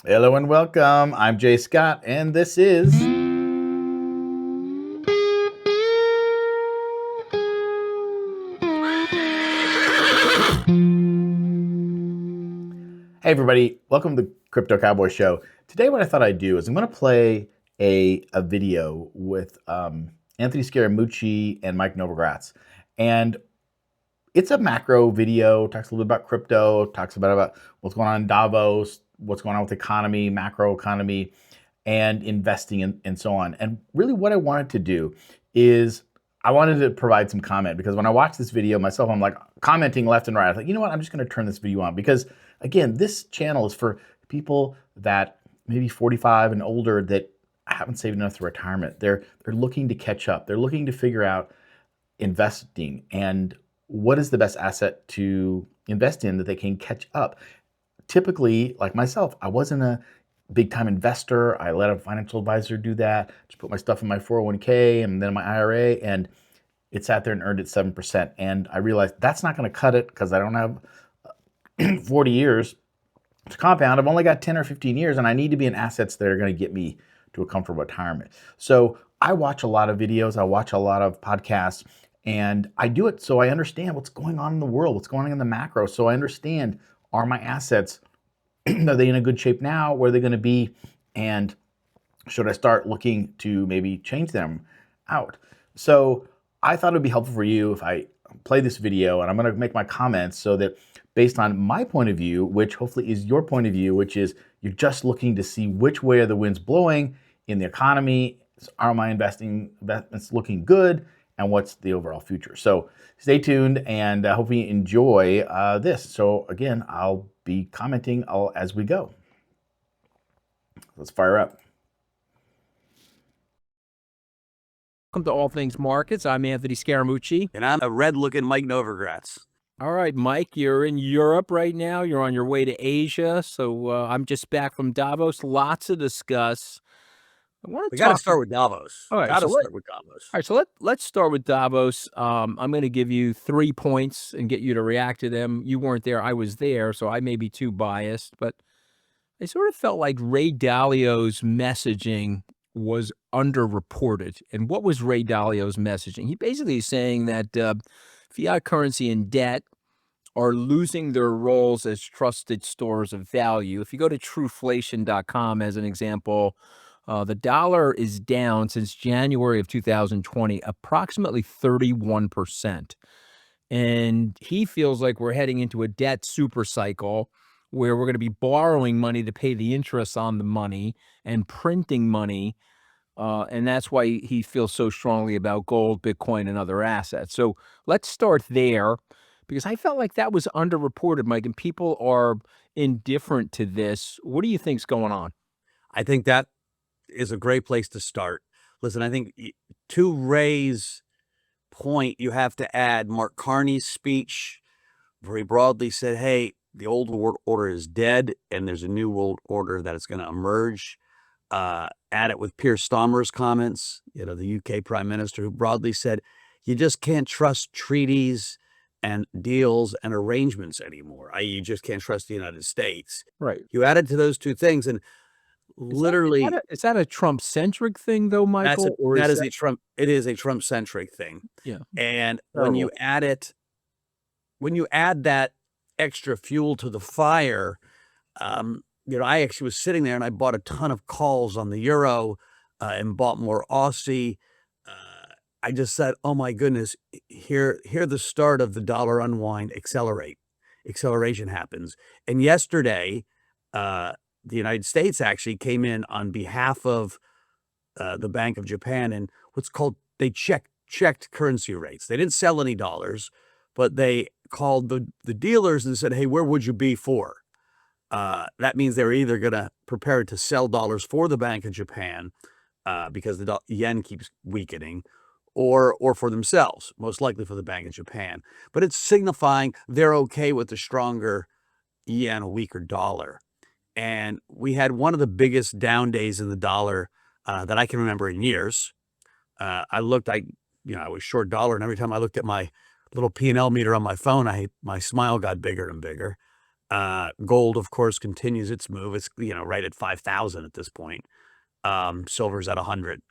Hello and welcome. I'm Jay Scott, and this is. Hey, everybody. Welcome to the Crypto Cowboy Show. Today, what I thought I'd do is I'm going to play a video with Anthony Scaramucci and Mike Novogratz. And it's a macro video, talks a little bit about crypto, talks about what's going on in Davos, what's going on with the economy, macro economy, and investing and so on. And really what I wanted to do is I wanted to provide some comment, because when I watched this video myself, I'm like commenting left and right. I was like, you know what, I'm just going to turn this video on, because again, this channel is for people that maybe 45 and older that haven't saved enough for retirement. They're looking to catch up. They're looking to figure out investing and what is the best asset to invest in that they can catch up. Typically, like myself, I wasn't a big time investor. I let a financial advisor do that. Just put my stuff in my 401k and then my IRA, and it sat there and earned it 7%. And I realized that's not going to cut it, because I don't have 40 years to compound. I've only got 10 or 15 years, and I need to be in assets that are going to get me to a comfortable retirement. So I watch a lot of videos. I watch a lot of podcasts, and I do it so I understand what's going on in the world, what's going on in the macro. So I understand, are my assets, are they in a good shape now? Where are they going to be? And should I start looking to maybe change them out? So I thought it would be helpful for you if I play this video, and I'm going to make my comments so that based on my point of view, which hopefully is your point of view, which is you're just looking to see which way are the winds blowing in the economy. Are my investments looking good? And what's the overall future? So stay tuned, and hope you enjoy this. So again, I'll be commenting as we go. Let's fire up. Welcome to All Things Markets. I'm Anthony Scaramucci. And I'm a red-looking Mike Novogratz. All right, Mike, you're in Europe right now. You're on your way to Asia. So I'm just back from Davos. Lots to discuss. We got to start with Davos. All right, got to start with Davos. All right, so let's start with Davos. I'm going to give you 3 points and get you to react to them. You weren't there. I was there, so I may be too biased. But I sort of felt like Ray Dalio's messaging was underreported. And what was Ray Dalio's messaging? He basically is saying that fiat currency and debt are losing their roles as trusted stores of value. If you go to trueflation.com as an example, the dollar is down since January of 2020, approximately 31%. And he feels like we're heading into a debt super cycle where we're going to be borrowing money to pay the interest on the money and printing money. And that's why he feels so strongly about gold, Bitcoin, and other assets. So let's start there, because I felt like that was underreported, Mike, and people are indifferent to this. What do you think's going on? I think that is a great place to start. Listen, I think to Ray's point, you have to add Mark Carney's speech, where he broadly said, hey, the old world order is dead, and there's a new world order that is going to emerge. Add it with Keir Starmer's comments, the UK Prime Minister, who broadly said, you just can't trust treaties and deals and arrangements anymore, i.e. you just can't trust the United States. Right. You added to those two things, and literally... Is that a Trump-centric thing, though, Michael? It is a Trump-centric thing. Yeah. And when you add that extra fuel to the fire, I actually was sitting there and I bought a ton of calls on the euro and bought more Aussie. I just said, oh my goodness, here the start of the dollar unwind acceleration happens. And yesterday, the United States actually came in on behalf of the Bank of Japan, and they checked currency rates. They didn't sell any dollars, but they called the dealers and said, hey, where would you be for? That means they're either going to prepare to sell dollars for the Bank of Japan because the yen keeps weakening, or for themselves, most likely for the Bank of Japan. But it's signifying they're okay with the stronger yen, a weaker dollar. And we had one of the biggest down days in the dollar that I can remember in years. I was short dollar, and every time I looked at my little P&L meter on my phone, my smile got bigger and bigger. Gold, of course, continues its move. It's, right at 5,000 at this point. Silver's at 100.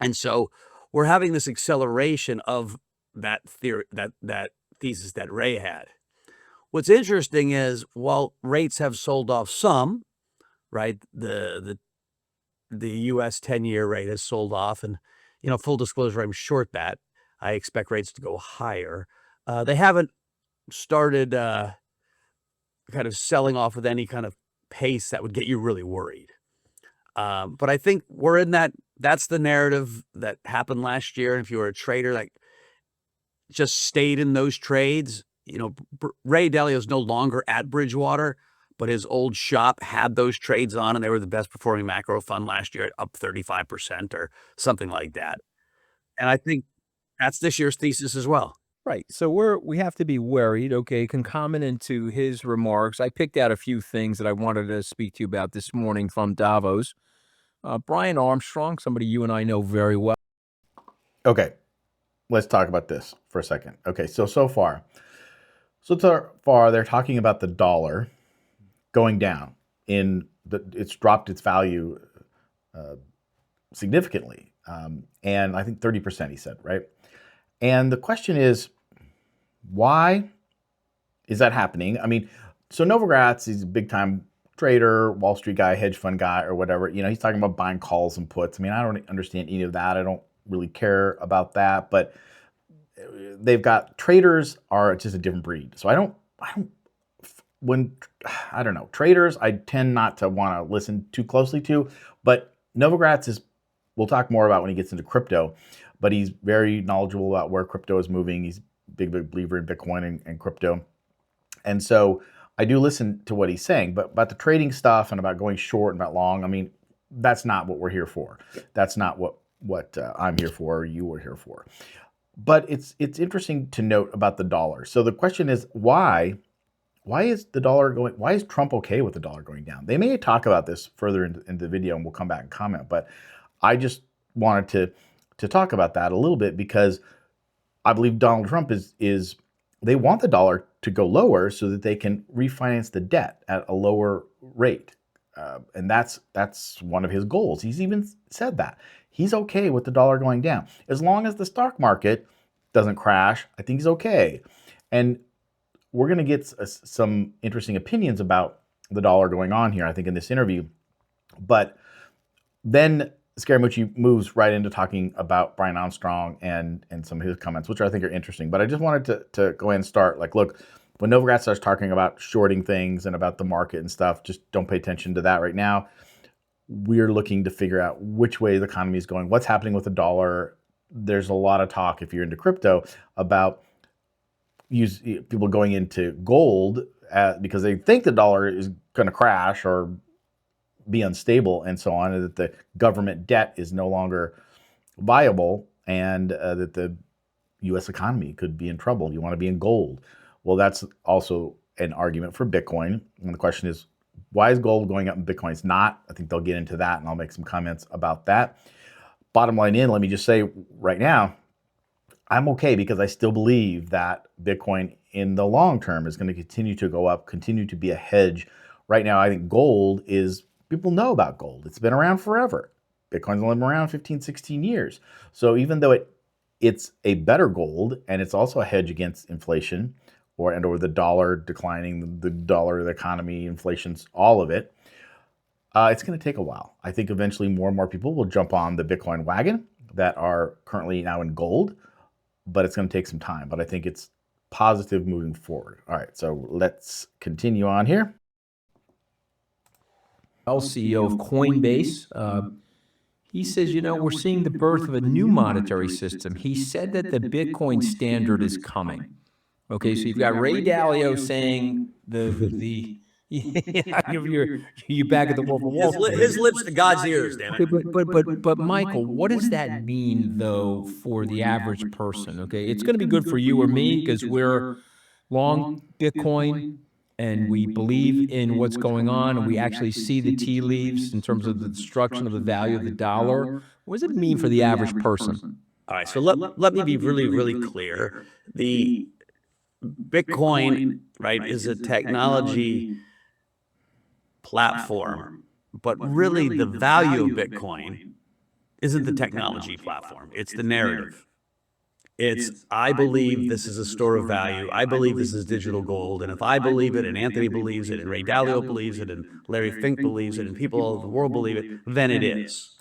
And so we're having this acceleration of that theory, that thesis that Ray had. What's interesting is, while rates have sold off some, right? The U.S. 10-year rate has sold off, and full disclosure, I'm short that. I expect rates to go higher. They haven't started kind of selling off with any kind of pace that would get you really worried. But I think we're in that. That's the narrative that happened last year. And if you were a trader that just stayed in those trades, Ray Dalio's no longer at Bridgewater, but his old shop had those trades on, and they were the best performing macro fund last year, up 35% or something like that. And I think that's this year's thesis as well. Right. So we have to be worried. Okay. Concomitant to his remarks, I picked out a few things that I wanted to speak to you about this morning from Davos. Brian Armstrong, somebody you and I know very well. Okay, let's talk about this for a second. Okay, so far they're talking about the dollar going down. It's dropped its value significantly, and I think 30%. He said, right? And the question is, why is that happening? I mean, so Novogratz, he's a big time trader, Wall Street guy, hedge fund guy, or whatever. He's talking about buying calls and puts. I mean, I don't understand any of that. I don't really care about that, but they've got traders are just a different breed. So I don't know, traders, I tend not to want to listen too closely to, but Novogratz we'll talk more about when he gets into crypto, but he's very knowledgeable about where crypto is moving. He's a big believer in Bitcoin and crypto. And so I do listen to what he's saying, but about the trading stuff and about going short and about long, I mean, that's not what we're here for. That's not what I'm here for or you were here for. But it's interesting to note about the dollar. So the question is, why is the dollar going? Why is Trump okay with the dollar going down? They may talk about this further in the video, and we'll come back and comment. But I just wanted to talk about that a little bit, because I believe Donald Trump is they want the dollar to go lower so that they can refinance the debt at a lower rate. And that's one of his goals. He's even said that. He's okay with the dollar going down. As long as the stock market doesn't crash, I think he's okay. And we're going to get some interesting opinions about the dollar going on here, I think, in this interview. But then Scaramucci moves right into talking about Brian Armstrong and some of his comments, which I think are interesting. But I just wanted to go ahead and start. Like, look, when Novogratz starts talking about shorting things and about the market and stuff, just don't pay attention to that right now. We're looking to figure out which way the economy is going, what's happening with the dollar. There's a lot of talk, if you're into crypto, about people going into gold because they think the dollar is going to crash or be unstable and so on, and that the government debt is no longer viable, and that the U.S. economy could be in trouble. You want to be in gold. Well, that's also an argument for Bitcoin. And the question is, why is gold going up and Bitcoin's not? I think they'll get into that, and I'll make some comments about that. Bottom line let me just say right now, I'm okay, because I still believe that Bitcoin in the long term is going to continue to go up, continue to be a hedge. Right now, I think gold is, people know about gold. It's been around forever. Bitcoin's only been around 15, 16 years. So even though it's a better gold, and it's also a hedge against inflation or the dollar declining, the dollar, the economy, inflation's all of it, it's going to take a while. I think eventually more and more people will jump on the Bitcoin wagon that are currently now in gold, but it's going to take some time. But I think it's positive moving forward. All right, so let's continue on here. CEO of Coinbase. He says, we're seeing the birth of a new monetary system. He said that the Bitcoin standard is coming. Okay, so you've got Ray Dalio saying you're back at the Wolf of Wall Street. His lips to God's ears, damn it. Okay, but Michael, what does that mean though for the average person? Okay, it's going to be good for you or me because we're long Bitcoin and we believe in what's going on, and we actually see the tea leaves in terms of the destruction of the value of the dollar. What does it mean for the average person? All right, so let me be really, really clear. The Bitcoin, right, is a technology platform, but really the value of Bitcoin isn't the technology platform, it's the narrative. It's, I believe this is a store of value. I believe this is digital gold. And if I believe it, and Anthony believes it, and Ray Dalio believes it, and Larry Fink believes it, and people all over the world believe it, then it is.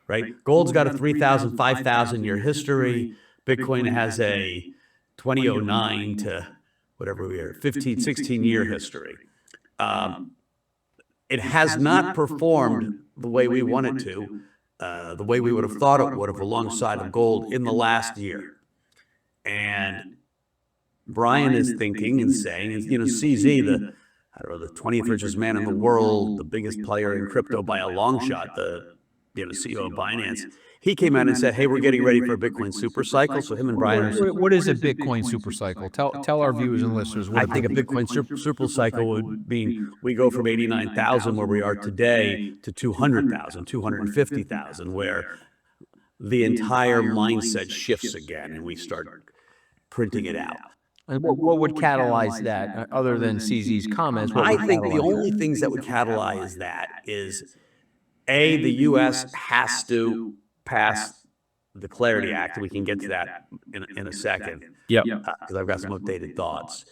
Right? Gold's got a 3,000, 5,000 year history. Bitcoin has a 2009 to whatever we are, 15, 16 year history. It has not performed the way we want it to, the way we would have thought it would have alongside of gold in the last year. And Brian is thinking and saying, CZ, the 20th richest man in the world, the biggest player in crypto by a long shot, the CEO of Binance, he came out and said, hey, we're getting ready for a Bitcoin super cycle. So him and Brian are... What is a Bitcoin super cycle? Tell our viewers and listeners what I think a Bitcoin super cycle would mean we go from 89,000 where we are today to 200,000, 250,000, where the entire mindset shifts again and we start printing it out. And what would catalyze that, other than CZ's comments? I think the only things that would catalyze that is, A, the U.S. has to pass the Clarity Act, and we can get to that in a second. Yep. Because I've got some updated thoughts.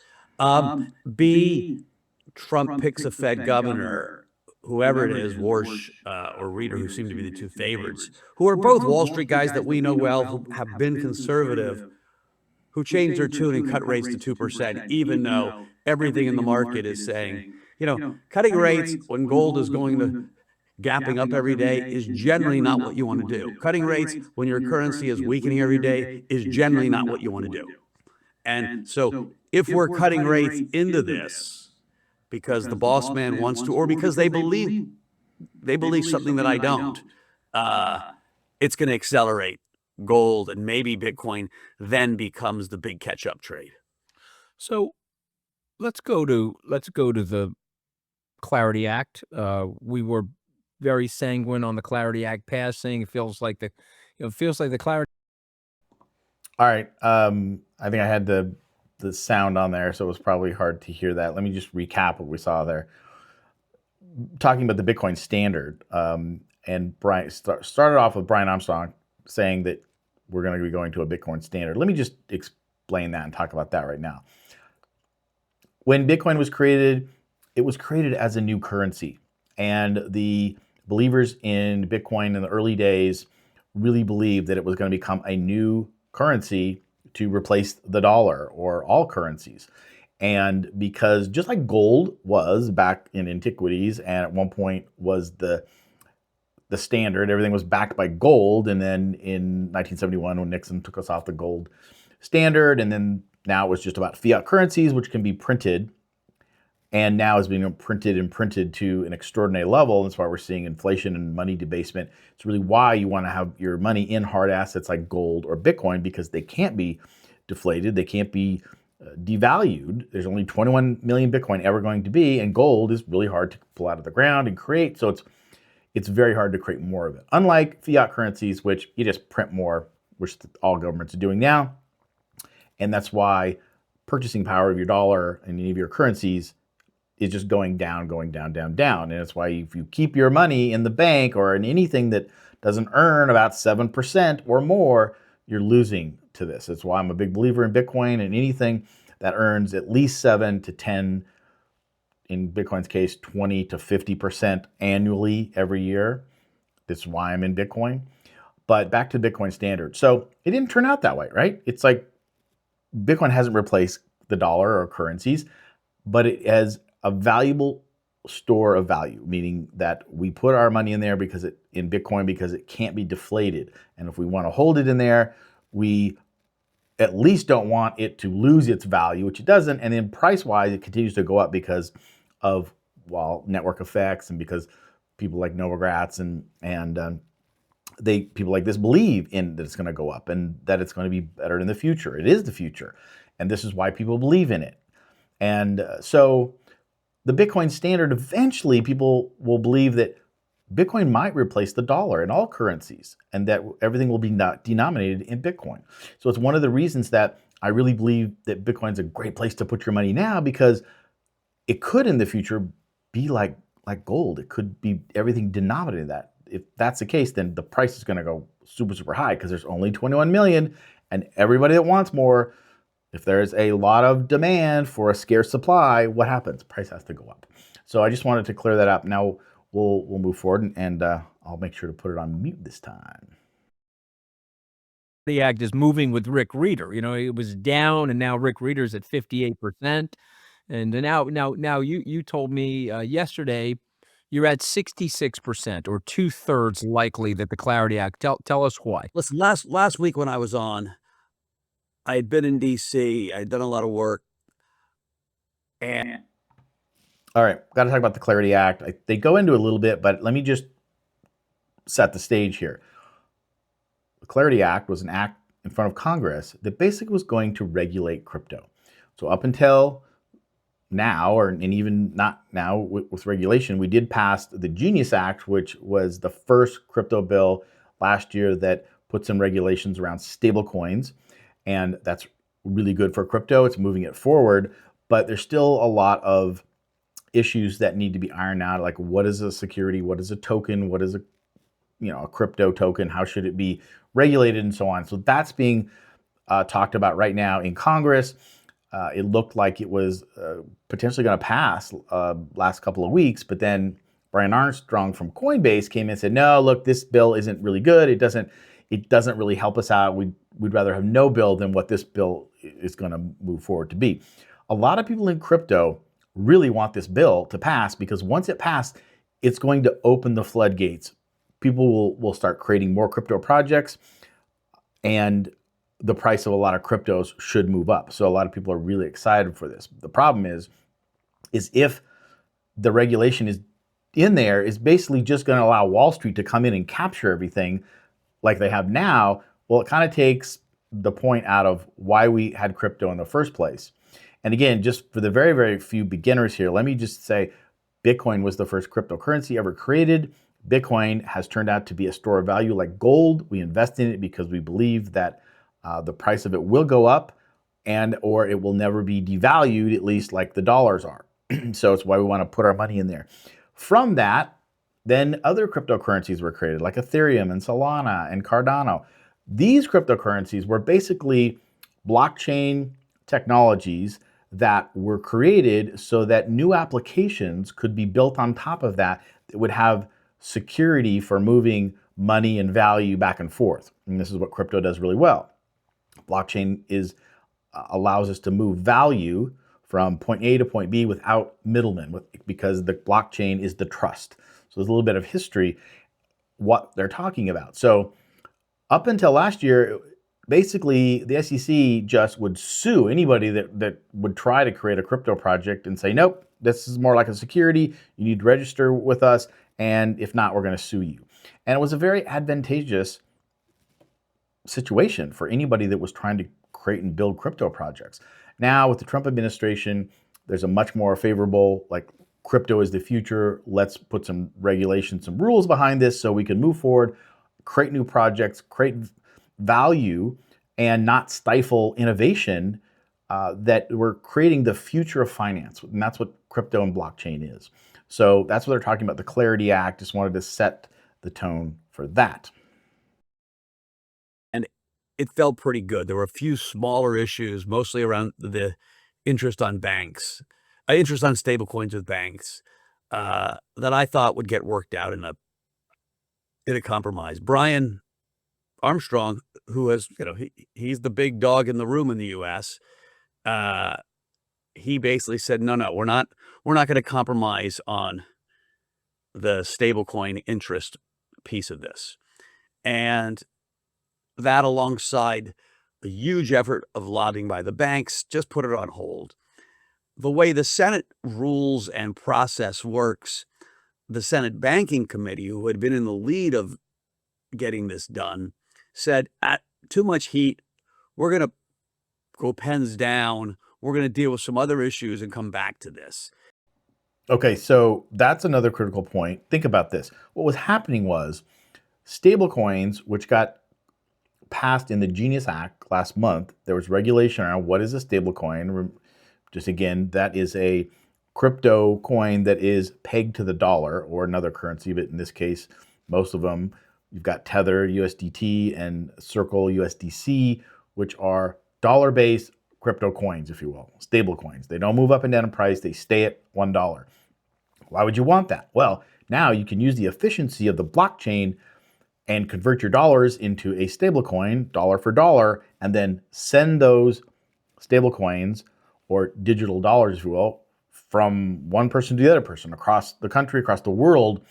B, Trump picks a Fed governor, whoever it is, Warsh or Reader, who seem to be the two favorites, who are both Wall Street guys that we know well, who have been conservative, who changed their tune and cut rates to 2%, even though everything in the market is saying, cutting rates when gold is going to gapping up every day is generally not what you want to do. Cutting rates when your currency is weakening every day is generally not what you want to do. And so if we're cutting rates into this because the boss man wants to, or because they believe something that I don't, it's going to accelerate gold, and maybe Bitcoin then becomes the big catch-up trade. So let's go to the Clarity Act. We were very sanguine on the Clarity Act passing. It feels like the Clarity. All right. I think I had the sound on there, so it was probably hard to hear that. Let me just recap what we saw there. Talking about the Bitcoin standard, and Brian started off with Brian Armstrong saying that we're going to be going to a Bitcoin standard. Let me just explain that and talk about that right now. When Bitcoin was created, it was created as a new currency. And the believers in Bitcoin in the early days really believed that it was going to become a new currency to replace the dollar or all currencies. And because just like gold was back in antiquities, and at one point was the standard, everything was backed by gold. And then in 1971, when Nixon took us off the gold standard, and then now it was just about fiat currencies, which can be printed, and now is being printed to an extraordinary level. And that's why we're seeing inflation and money debasement. It's really why you want to have your money in hard assets like gold or Bitcoin, because they can't be deflated, they can't be devalued. There's only 21 million Bitcoin ever going to be, and gold is really hard to pull out of the ground and create. So it's very hard to create more of it. Unlike fiat currencies, which you just print more, which all governments are doing now. And that's why purchasing power of your dollar and any of your currencies is just going down, down. And that's why if you keep your money in the bank or in anything that doesn't earn about 7% or more, you're losing to this. That's why I'm a big believer in Bitcoin, and anything that earns at least 7 to 10, in Bitcoin's case, 20 to 50% annually every year. That's why I'm in Bitcoin. But back to Bitcoin standard. So it didn't turn out that way, right? It's like Bitcoin hasn't replaced the dollar or currencies, but it has a valuable store of value, meaning that we put our money in there in Bitcoin because it can't be deflated. And if we want to hold it in there, we at least don't want it to lose its value, which it doesn't. And then price-wise, it continues to go up because of, well, network effects, and because people like Novogratz and people like this believe in that it's going to go up and that it's going to be better in the future. It is the future, and this is why people believe in it. And so the Bitcoin standard, eventually people will believe that Bitcoin might replace the dollar in all currencies, and that everything will be denominated in Bitcoin. So it's one of the reasons that I really believe that Bitcoin's a great place to put your money now, because it could in the future be like gold. It could be everything denominated in that. If that's the case, then the price is going to go super, super high because there's only 21 million, and everybody that wants more, if there's a lot of demand for a scarce supply, what happens? Price has to go up. So I just wanted to clear that up. Now we'll move forward, and I'll make sure to put it on mute this time. The act is moving with Rick Reeder. You know, it was down, and now Rick Reeder's at 58%. And now you told me yesterday you're at 66%, or 2/3 likely that the Clarity Act. Tell us why. Listen, last week when I was on, I had been in DC. I had done a lot of work, and All right, got to talk about the Clarity Act. They go into it a little bit, but let me just set the stage here. The Clarity Act was an act in front of Congress that basically was going to regulate crypto. So up until now, and even not now with regulation, we did pass the Genius Act, which was the first crypto bill last year that put some regulations around stable coins. And that's really good for crypto. It's moving it forward, but there's still a lot of issues that need to be ironed out, like what is a security, what is a token, what is a crypto token, how should it be regulated, and so on. So that's being talked about right now in Congress. It looked like it was potentially going to pass last couple of weeks, but then Brian Armstrong from Coinbase came in and said, no, look, this bill isn't really good. It doesn't really help us out. We'd rather have no bill than what this bill is going to move forward to be. A lot of people in crypto really want this bill to pass, because once it passed, it's going to open the floodgates. People will start creating more crypto projects, and the price of a lot of cryptos should move up. So a lot of people are really excited for this. The problem is if the regulation is in there, is basically just going to allow Wall Street to come in and capture everything like they have now. Well, it kind of takes the point out of why we had crypto in the first place. And again, just for the very, very few beginners here, let me just say Bitcoin was the first cryptocurrency ever created. Bitcoin has turned out to be a store of value like gold. We invest in it because we believe that the price of it will go up, or it will never be devalued, at least like the dollars are. So it's why we want to put our money in there. From that, then other cryptocurrencies were created, like Ethereum and Solana and Cardano. These cryptocurrencies were basically blockchain technologies that were created so that new applications could be built on top of that would have security for moving money and value back and forth. And this is what crypto does really well. Blockchain allows us to move value from point A to point B without middlemen, because the blockchain is the trust. So there's a little bit of history what they're talking about. So up until last year, basically the SEC just would sue anybody that would try to create a crypto project and say, nope, this is more like a security. You need to register with us, and if not, we're going to sue you. And it was a very advantageous situation for anybody that was trying to create and build crypto projects. Now with the Trump administration, there's a much more favorable, like, crypto is the future. Let's put some regulations, some rules behind this so we can move forward, create new projects, create value, and not stifle innovation, that we're creating the future of finance. And that's what crypto and blockchain is. So that's what they're talking about, the Clarity Act. Just wanted to set the tone for that. and it felt pretty good. There were a few smaller issues, mostly around the interest on banks, interest on stable coins with banks, that I thought would get worked out in a compromise. Brian Armstrong, who has, he's the big dog in the room in the U.S., he basically said, no, we're not going to compromise on the stablecoin interest piece of this. And that, alongside a huge effort of lobbying by the banks, just put it on hold. The way the Senate rules and process works, the Senate Banking Committee, who had been in the lead of getting this done, said, at too much heat, we're going to go pens down. We're going to deal with some other issues and come back to this. Okay, so that's another critical point. Think about this. What was happening was stablecoins, which got passed in the Genius Act last month, there was regulation around what is a stablecoin. Just again, that is a crypto coin that is pegged to the dollar or another currency, but in this case, most of them, you've got Tether USDT and Circle USDC, which are dollar-based crypto coins, if you will, stable coins. They don't move up and down in price. They stay at $1. Why would you want that? Well, now you can use the efficiency of the blockchain and convert your dollars into a stable coin, dollar for dollar, and then send those stable coins or digital dollars, if you will, from one person to the other person across the country, across the world.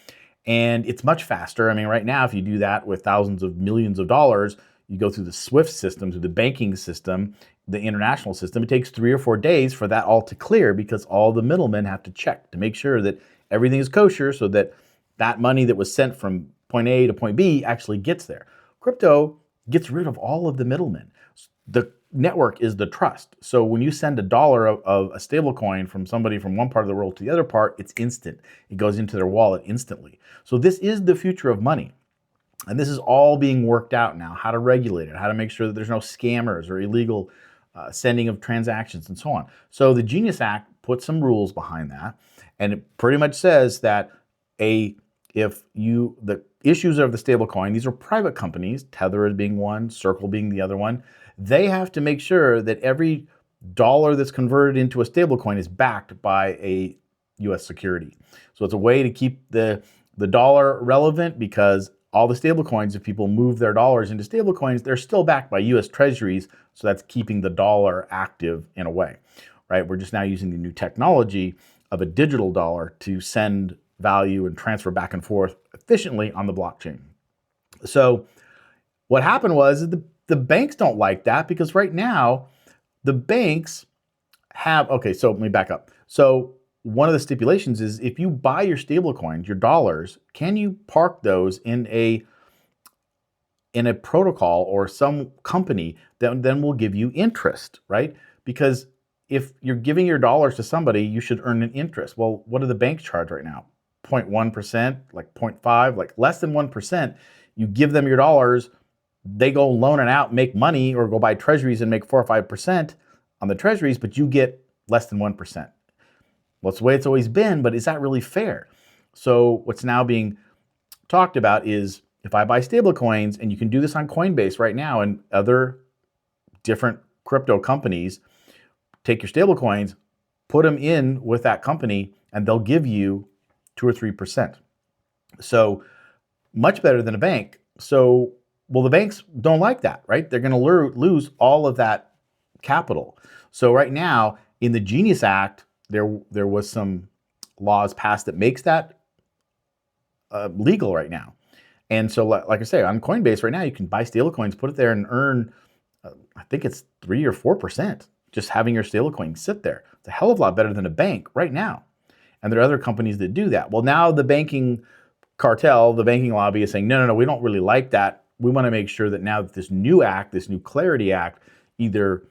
And it's much faster. I mean, right now, if you do that with thousands of millions of dollars, you go through the SWIFT system, through the banking system, the international system. It takes 3 or 4 days for that all to clear because all the middlemen have to check to make sure that everything is kosher so that that money that was sent from point A to point B actually gets there. Crypto gets rid of all of the middlemen. The network is the trust. So when you send $1 of a stable coin from somebody from one part of the world to the other part, it's instant. It goes into their wallet instantly. So this is the future of money. And this is all being worked out now, how to regulate it, how to make sure that there's no scammers or illegal sending of transactions and so on. So the Genius Act puts some rules behind that. And it pretty much says that the issues of the stablecoin, these are private companies, Tether as being one, Circle being the other one, they have to make sure that every dollar that's converted into a stablecoin is backed by a U.S. security. So it's a way to keep the dollar relevant because all the stablecoins, if people move their dollars into stablecoins, they're still backed by U.S. treasuries. So that's keeping the dollar active in a way, right? We're just now using the new technology of a digital dollar to send value and transfer back and forth efficiently on the blockchain. So what happened was the banks don't like that because right now the banks have, okay, so let me back up. So one of the stipulations is if you buy your stable coins, your dollars, can you park those in a protocol or some company that then will give you interest, right? Because if you're giving your dollars to somebody, you should earn an interest. Well, what do the banks charge right now? 0.1%, like 0.5, like less than 1%. You give them your dollars, they go loan it out, make money, or go buy treasuries and make 4 or 5% on the treasuries, but you get less than 1%. Well, it's the way it's always been, but is that really fair? So what's now being talked about is if I buy stable coins, and you can do this on Coinbase right now and other different crypto companies, take your stable coins, put them in with that company, and they'll give you 2 or 3%. So much better than a bank. So, well, the banks don't like that, right? They're going to lose all of that capital. So right now in the Genius Act, there was some laws passed that makes that legal right now. And so, like I say, on Coinbase right now, you can buy stablecoins, put it there, and earn, I think it's 3 or 4%, just having your stablecoin sit there. It's a hell of a lot better than a bank right now. And there are other companies that do that. Well, now the banking cartel, the banking lobby is saying, no, we don't really like that. We want to make sure that now that this new act, this new Clarity Act, either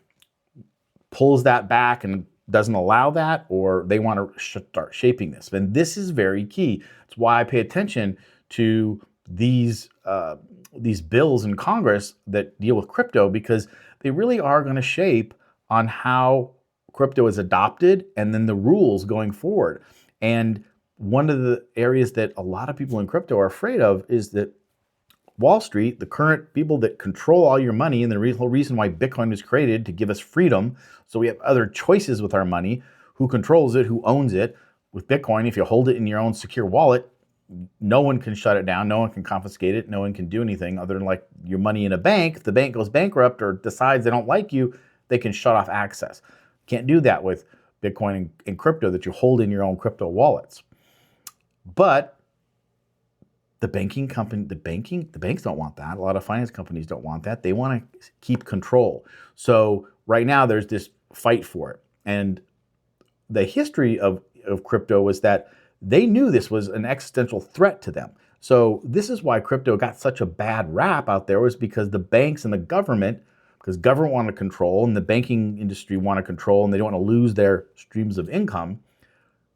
pulls that back and doesn't allow that, or they want to start shaping this. And this is very key. It's why I pay attention to these bills in Congress that deal with crypto, because they really are going to shape on how crypto is adopted and then the rules going forward. And one of the areas that a lot of people in crypto are afraid of is that Wall Street, the current people that control all your money, and the whole reason why Bitcoin was created, to give us freedom, so we have other choices with our money, who controls it, who owns it. With Bitcoin, if you hold it in your own secure wallet, no one can shut it down, no one can confiscate it, no one can do anything other than like your money in a bank. If the bank goes bankrupt or decides they don't like you, they can shut off access. Can't do that with Bitcoin and crypto that you hold in your own crypto wallets. But the banks don't want that. A lot of finance companies don't want that. They want to keep control. So right now there's this fight for it. And the history of crypto was that they knew this was an existential threat to them. So this is why crypto got such a bad rap out there, was because the banks and the government, because government want to control and the banking industry want to control and they don't want to lose their streams of income,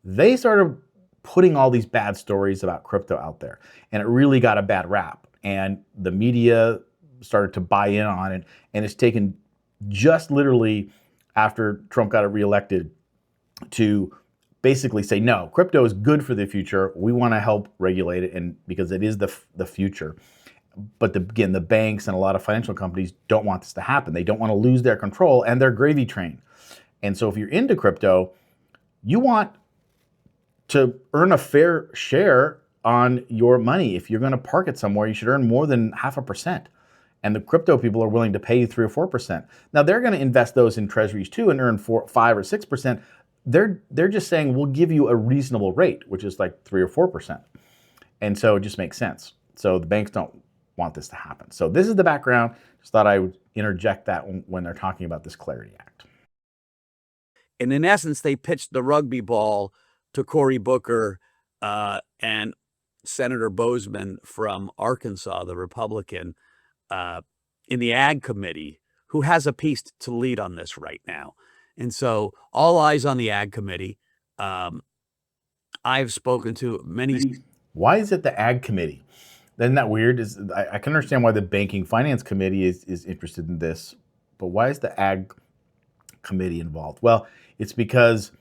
they started putting all these bad stories about crypto out there. And it really got a bad rap. And the media started to buy in on it. And it's taken just literally after Trump got reelected to basically say, no, crypto is good for the future. We want to help regulate it, and because it is the future. But again, the banks and a lot of financial companies don't want this to happen. They don't want to lose their control and their gravy train. And so if you're into crypto, you want to earn a fair share on your money. If you're going to park it somewhere, you should earn more than 0.5%. And the crypto people are willing to pay you 3 or 4%. Now they're going to invest those in treasuries too and earn 4, 5 or 6%. They're just saying we'll give you a reasonable rate, which is like 3 or 4%. And so it just makes sense. So the banks don't want this to happen. So this is the background. Just thought I would interject that when they're talking about this Clarity Act. And in essence, they pitched the rugby ball to Cory Booker and Senator Bozeman from Arkansas, the Republican, in the Ag Committee, who has a piece to lead on this right now. And so all eyes on the Ag Committee. I've spoken to many. Why is it the Ag Committee? Isn't that weird? I can understand why the Banking Finance Committee is interested in this, but why is the Ag Committee involved? Well, it's because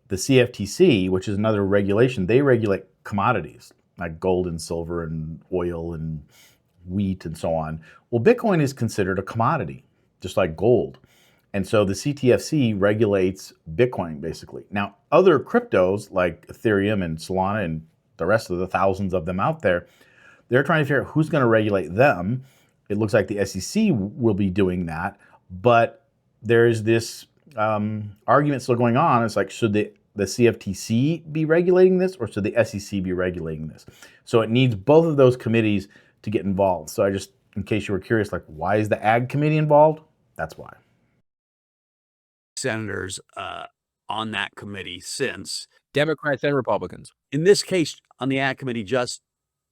the CFTC, which is another regulation, they regulate commodities like gold and silver and oil and wheat and so on. Well, Bitcoin is considered a commodity, just like gold. And so the CTFC regulates Bitcoin, basically. Now, other cryptos like Ethereum and Solana and the rest of the thousands of them out there, they're trying to figure out who's going to regulate them. It looks like the SEC will be doing that. But there's this argument still going on. It's like, should the CFTC be regulating this, or should the SEC be regulating this? So it needs both of those committees to get involved. So I just, in case you were curious, like, why is the Ag Committee involved? That's why. Senators on that committee since. Democrats and Republicans. In this case, on the Ag Committee, just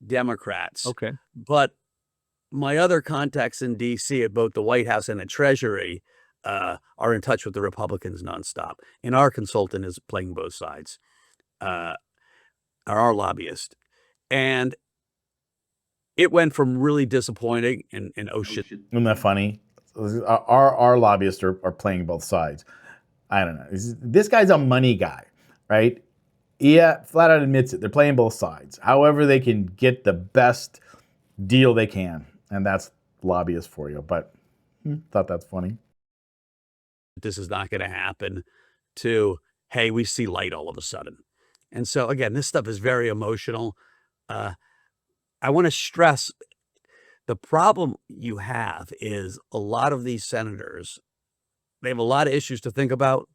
Democrats. Okay. But my other contacts in D.C. at both the White House and the Treasury are in touch with the Republicans nonstop. And our consultant is playing both sides, our lobbyist. And it went from really disappointing and oh shit. Isn't that funny? Our lobbyists are playing both sides. I don't know. This guy's a money guy, right? Yeah, flat out admits it. They're playing both sides. However they can get the best deal they can. And that's lobbyists for you. But thought that's funny. This is not going to happen, to, hey, we see light all of a sudden. And so, again, this stuff is very emotional. I want to stress the problem you have is a lot of these senators, they have a lot of issues to think about,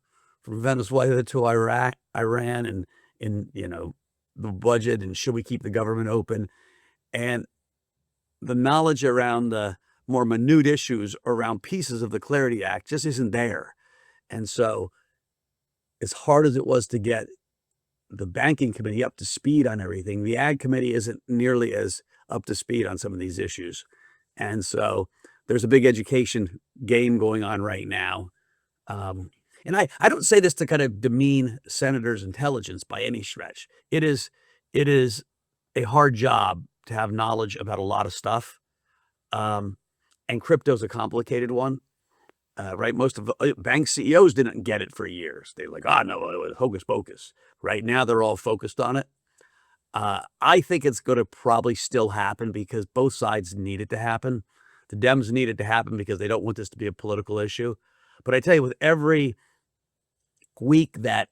from Venezuela to Iraq, Iran, and you know, the budget, and should we keep the government open? And the knowledge around the more minute issues around pieces of the Clarity Act just isn't there. And so, as hard as it was to get the Banking Committee up to speed on everything, the Ag Committee isn't nearly as up to speed on some of these issues. And so there's a big education game going on right now. And I don't say this to kind of demean senators' intelligence by any stretch. It is a hard job to have knowledge about a lot of stuff. And crypto's a complicated one, right? Most of the bank CEOs didn't get it for years. They're like, oh, no, it was hocus pocus. Right now, they're all focused on it. I think it's going to probably still happen because both sides need it to happen. The Dems need it to happen because they don't want this to be a political issue. But I tell you, with every week that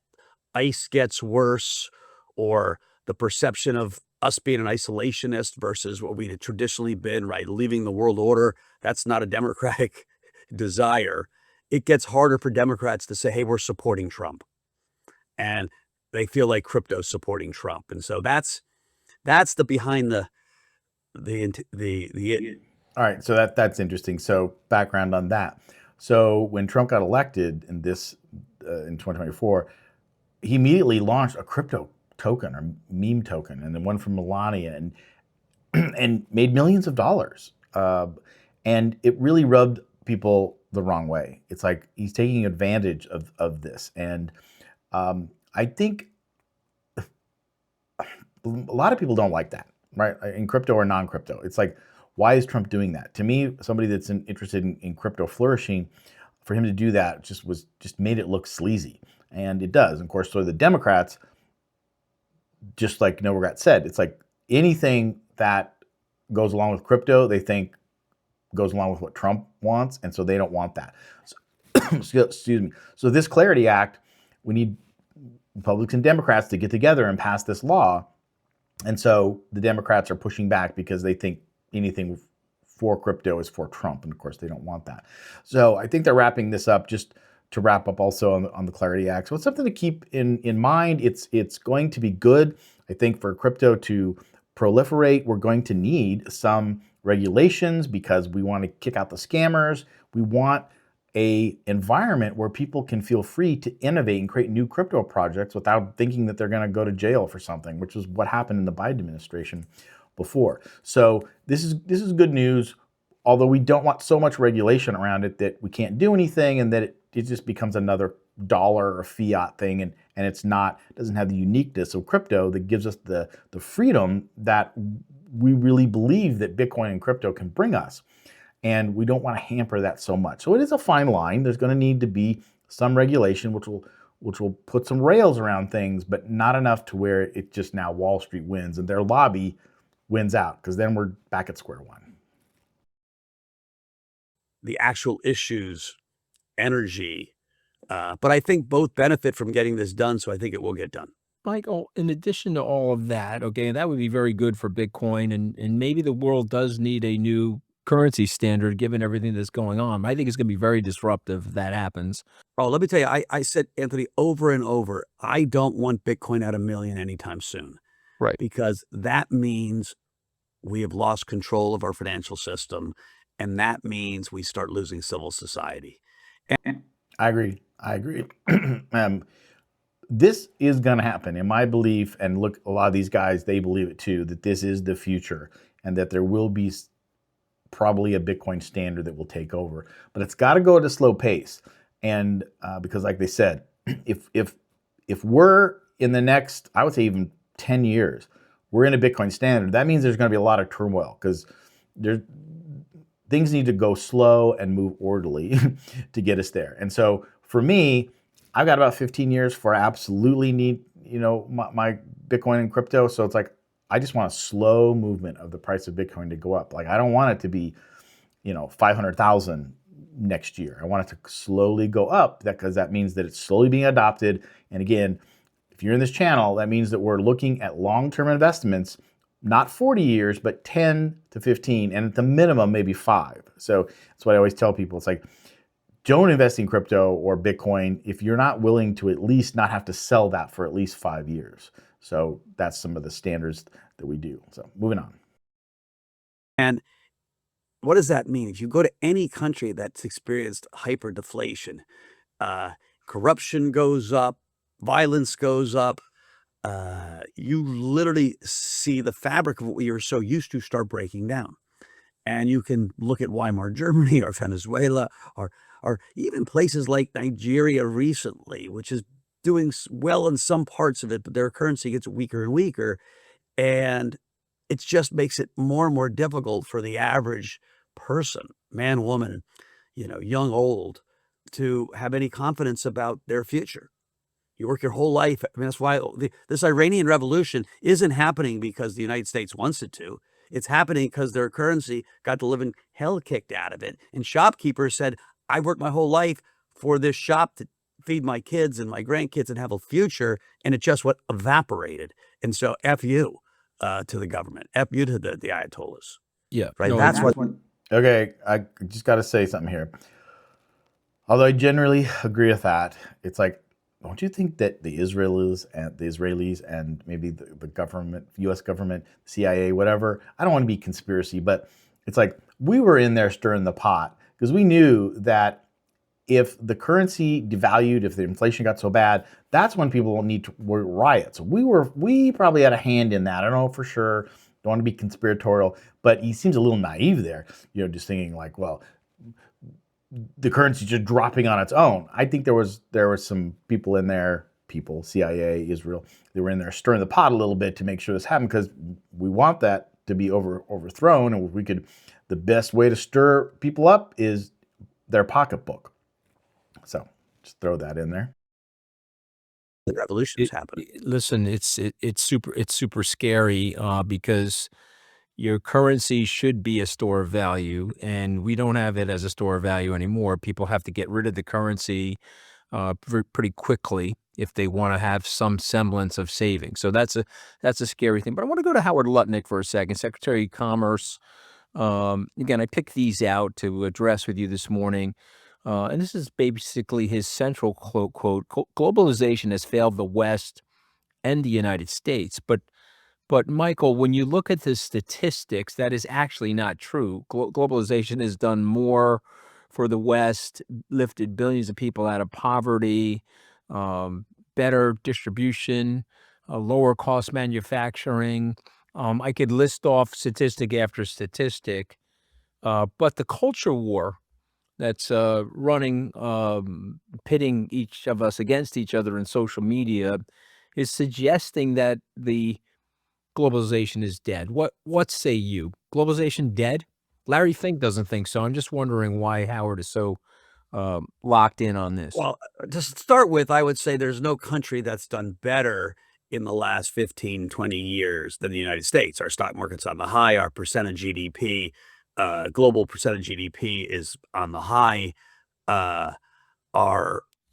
ICE gets worse, or the perception of us being an isolationist versus what we had traditionally been, right, leaving the world order, that's not a Democratic desire. It gets harder for Democrats to say, hey, we're supporting Trump. and they feel like crypto's supporting Trump. And so that's the behind the All right, so that's interesting. So background on that. So when Trump got elected in 2024, he immediately launched a crypto token or meme token, and then one from Melania, and made millions of dollars. And it really rubbed people the wrong way. It's like he's taking advantage of this, and I think a lot of people don't like that, right? In crypto or non-crypto, it's like, why is Trump doing that? To me, somebody that's interested in crypto flourishing, for him to do that just made it look sleazy, and it does. And of course, so the Democrats, just like Novogratz said, it's like anything that goes along with crypto, they think goes along with what Trump wants, and so they don't want that. So, excuse me. So this Clarity Act, we need Republicans and Democrats to get together and pass this law. And so the Democrats are pushing back because they think anything for crypto is for Trump, and of course they don't want that. So I think they're wrapping this up. Just to wrap up also on the Clarity Act. So it's something to keep in mind. It's going to be good, I think, for crypto to proliferate. We're going to need some regulations because we want to kick out the scammers. We want a environment where people can feel free to innovate and create new crypto projects without thinking that they're going to go to jail for something, which is what happened in the Biden administration before. So this is good news, although we don't want so much regulation around it that we can't do anything and that it just becomes another dollar or fiat thing, and it doesn't have the uniqueness of crypto that gives us the freedom that we really believe that Bitcoin and crypto can bring us. And we don't want to hamper that so much. So it is a fine line. There's going to need to be some regulation which will put some rails around things, but not enough to where it just now Wall Street wins and their lobby wins out, because then we're back at square one. The actual issues, energy, but I think both benefit from getting this done, so I think it will get done. Michael, in addition to all of that, okay, that would be very good for Bitcoin, and maybe the world does need a new currency standard given everything that's going on. I think it's going to be very disruptive if that happens. Oh, let me tell you, I said, Anthony, over and over, I don't want Bitcoin at $1 million anytime soon. Right. Because that means we have lost control of our financial system, and that means we start losing civil society. I agree. This is going to happen, in my belief, and look, a lot of these guys, they believe it too, that this is the future and that there will be probably a Bitcoin standard that will take over. But it's got to go at a slow pace. And because like they said, if we're in the next, I would say even 10 years, we're in a Bitcoin standard, that means there's going to be a lot of turmoil, because things need to go slow and move orderly to get us there. And so for me, I've got about 15 years before I absolutely need, my Bitcoin and crypto. So it's like, I just want a slow movement of the price of Bitcoin to go up. Like, I don't want it to be, 500,000 next year. I want it to slowly go up, because that means that it's slowly being adopted. And again, if you're in this channel, that means that we're looking at long-term investments, not 40 years, but 10 to 15, and at the minimum, maybe 5. So that's what I always tell people. It's like, don't invest in crypto or Bitcoin if you're not willing to at least not have to sell that for at least 5 years. So that's some of the standards that we do. So moving on. And what does that mean? If you go to any country that's experienced hyperdeflation, corruption goes up, violence goes up, you literally see the fabric of what we are so used to start breaking down. And you can look at Weimar Germany or Venezuela or even places like Nigeria recently, which is doing well in some parts of it, but their currency gets weaker and weaker. And it just makes it more and more difficult for the average person, man, woman, young, old, to have any confidence about their future. You work your whole life. I mean, that's why this Iranian revolution isn't happening because the United States wants it to. It's happening because their currency got the living hell kicked out of it. And shopkeepers said, I worked my whole life for this shop to feed my kids and my grandkids and have a future. And it just went evaporated. And so F you to the government. F you to the Ayatollahs. Yeah. Right. No, That's what. Okay. I just got to say something here. Although I generally agree with that, it's like don't you think that the Israelis and maybe the government, U.S. government, CIA, whatever, I don't want to be conspiracy, but it's like we were in there stirring the pot because we knew that if the currency devalued, if the inflation got so bad, that's when people will need to riot. So we probably had a hand in that. I don't know for sure. Don't want to be conspiratorial, but he seems a little naive there. Just thinking like, well, the currency just dropping on its own. I think there was some people in there, CIA, Israel, they were in there stirring the pot a little bit to make sure this happened because we want that to be overthrown. And if we could, the best way to stir people up is their pocketbook. So just throw that in there. The revolution's happening. Listen, it's super scary because your currency should be a store of value, and we don't have it as a store of value anymore. People have to get rid of the currency pretty quickly if they want to have some semblance of saving. So that's a scary thing. But I want to go to Howard Lutnick for a second, Secretary of Commerce. Again, I picked these out to address with you this morning. And this is basically his central quote, globalization has failed the West and the United States. But Michael, when you look at the statistics, that is actually not true. Globalization has done more for the West, lifted billions of people out of poverty, better distribution, lower cost manufacturing. I could list off statistic after statistic, but the culture war that's running, pitting each of us against each other in social media is suggesting that the globalization is dead. What say you? Globalization dead? Larry Fink doesn't think so. I'm just wondering why Howard is so locked in on this. Well, to start with, I would say there's no country that's done better in the last 15, 20 years than the United States. Our stock market's on the high, our percent of GDP, global percent of GDP is on the high.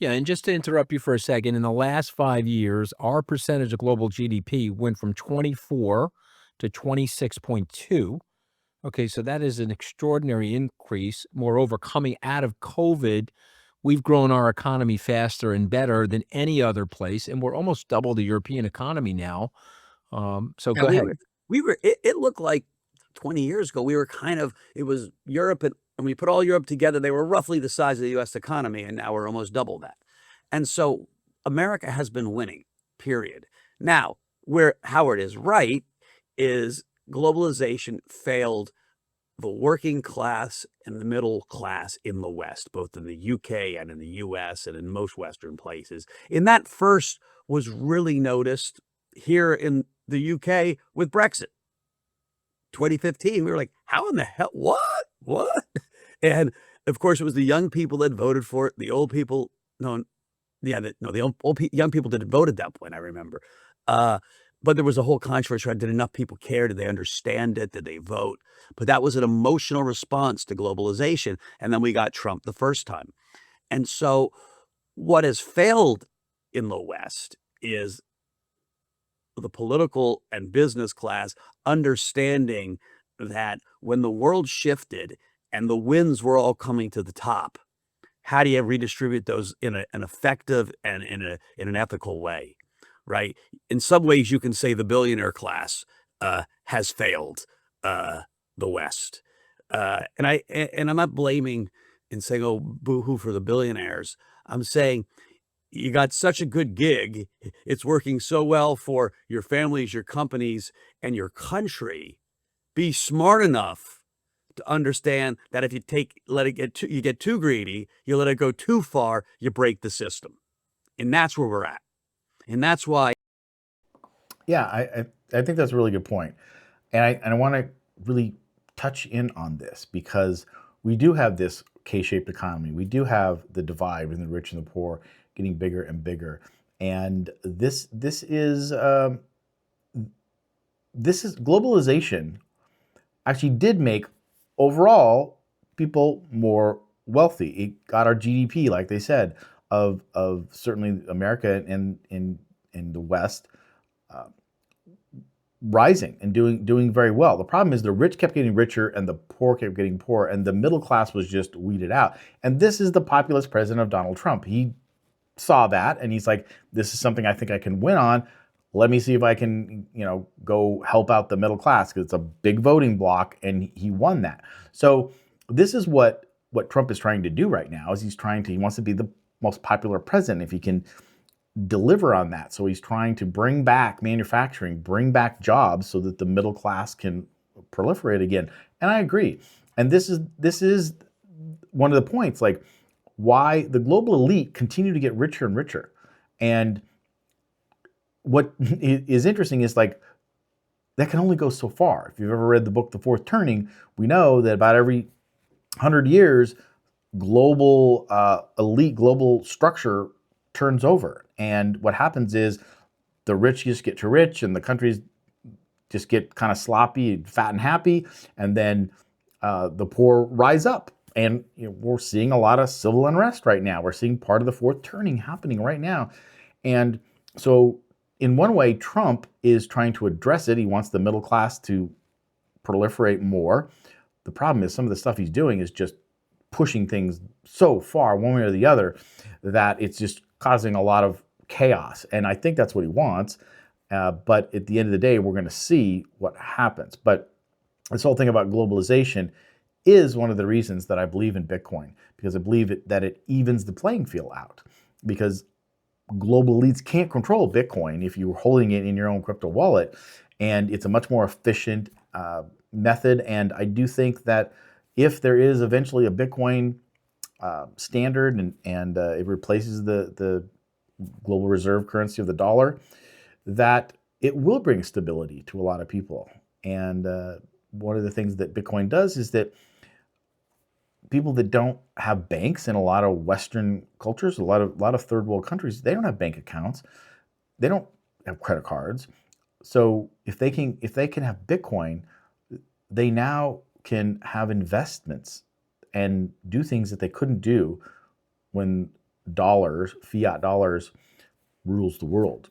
Yeah, and just to interrupt you for a second, in the last 5 years, our percentage of global GDP went from 24 to 26.2. Okay, so that is an extraordinary increase. Moreover, coming out of COVID, we've grown our economy faster and better than any other place, and we're almost double the European economy now. So Yeah, go ahead. it looked like 20 years ago, we were kind of, it was Europe, and when we put all Europe together, they were roughly the size of the US economy, and now we're almost double that. And so America has been winning, period. Now, where Howard is right is globalization failed the working class and the middle class in the West, both in the UK and in the US and in most Western places. And that first was really noticed here in the UK with Brexit. 2015, we were like, how in the hell? What? And of course, it was the young people that voted for it. The old people, young people didn't vote at that point, I remember. But there was a whole controversy. Did enough people care? Did they understand it? Did they vote? But that was an emotional response to globalization. And then we got Trump the first time. And so what has failed in the West is the political and business class understanding that when the world shifted and the winds were all coming to the top, how do you redistribute those in an effective and in an ethical way, right? In some ways, you can say the billionaire class has failed the West, and I'm not blaming and saying, oh, boo-hoo for the billionaires. I'm saying you got such a good gig, it's working so well for your families, your companies, and your country. Be smart enough to understand that if you you get too greedy, you let it go too far, you break the system. And that's where we're at. And that's why. Yeah, I think that's a really good point. And I want to really touch in on this because we do have this K-shaped economy. We do have the divide between the rich and the poor getting bigger and bigger. And this is globalization actually did make overall people more wealthy. It got our GDP, like they said, of certainly America and in the West rising and doing very well. The problem is the rich kept getting richer and the poor kept getting poorer, and the middle class was just weeded out. And this is the populist president of Donald Trump. He saw that and he's like, this is something I think I can win on. Let me see if I can, go help out the middle class, because it's a big voting block, and he won that. So this is what Trump is trying to do right now. Is he wants to be the most popular president if he can deliver on that. So he's trying to bring back manufacturing, bring back jobs, so that the middle class can proliferate again. And I agree. And this is one of the points, like, why the global elite continue to get richer and richer. And what is interesting is, like, that can only go so far. If you've ever read the book The Fourth Turning, we know that about every 100 years, global elite, global structure turns over. And what happens is the rich just get too rich, and the countries just get kind of sloppy, fat and happy, and then the poor rise up. And we're seeing a lot of civil unrest right now. We're seeing part of the Fourth Turning happening right now. And so in one way, Trump is trying to address it. He wants the middle class to proliferate more. The problem is some of the stuff he's doing is just pushing things so far one way or the other that it's just causing a lot of chaos. And I think that's what he wants. But at the end of the day, we're going to see what happens. But this whole thing about globalization is one of the reasons that I believe in Bitcoin, because I believe that it evens the playing field out. Because global elites can't control Bitcoin if you're holding it in your own crypto wallet. And it's a much more efficient method. And I do think that if there is eventually a Bitcoin standard and it replaces the global reserve currency of the dollar, that it will bring stability to a lot of people. And one of the things that Bitcoin does is that people that don't have banks in a lot of Western cultures, a lot of third world countries, they don't have bank accounts. They don't have credit cards. So if they can have Bitcoin, they now can have investments and do things that they couldn't do when fiat dollars, rules the world.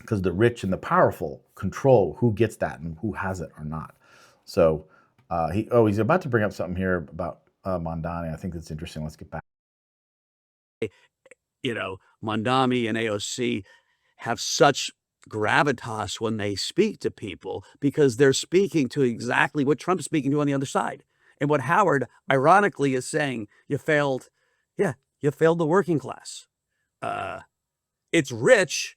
Because the rich and the powerful control who gets that and who has it or not. So he's about to bring up something here about Mondani. I think that's interesting. Let's get back. Mondani and AOC have such gravitas when they speak to people, because they're speaking to exactly what Trump's speaking to on the other side. And what Howard, ironically, is saying, you failed the working class. It's rich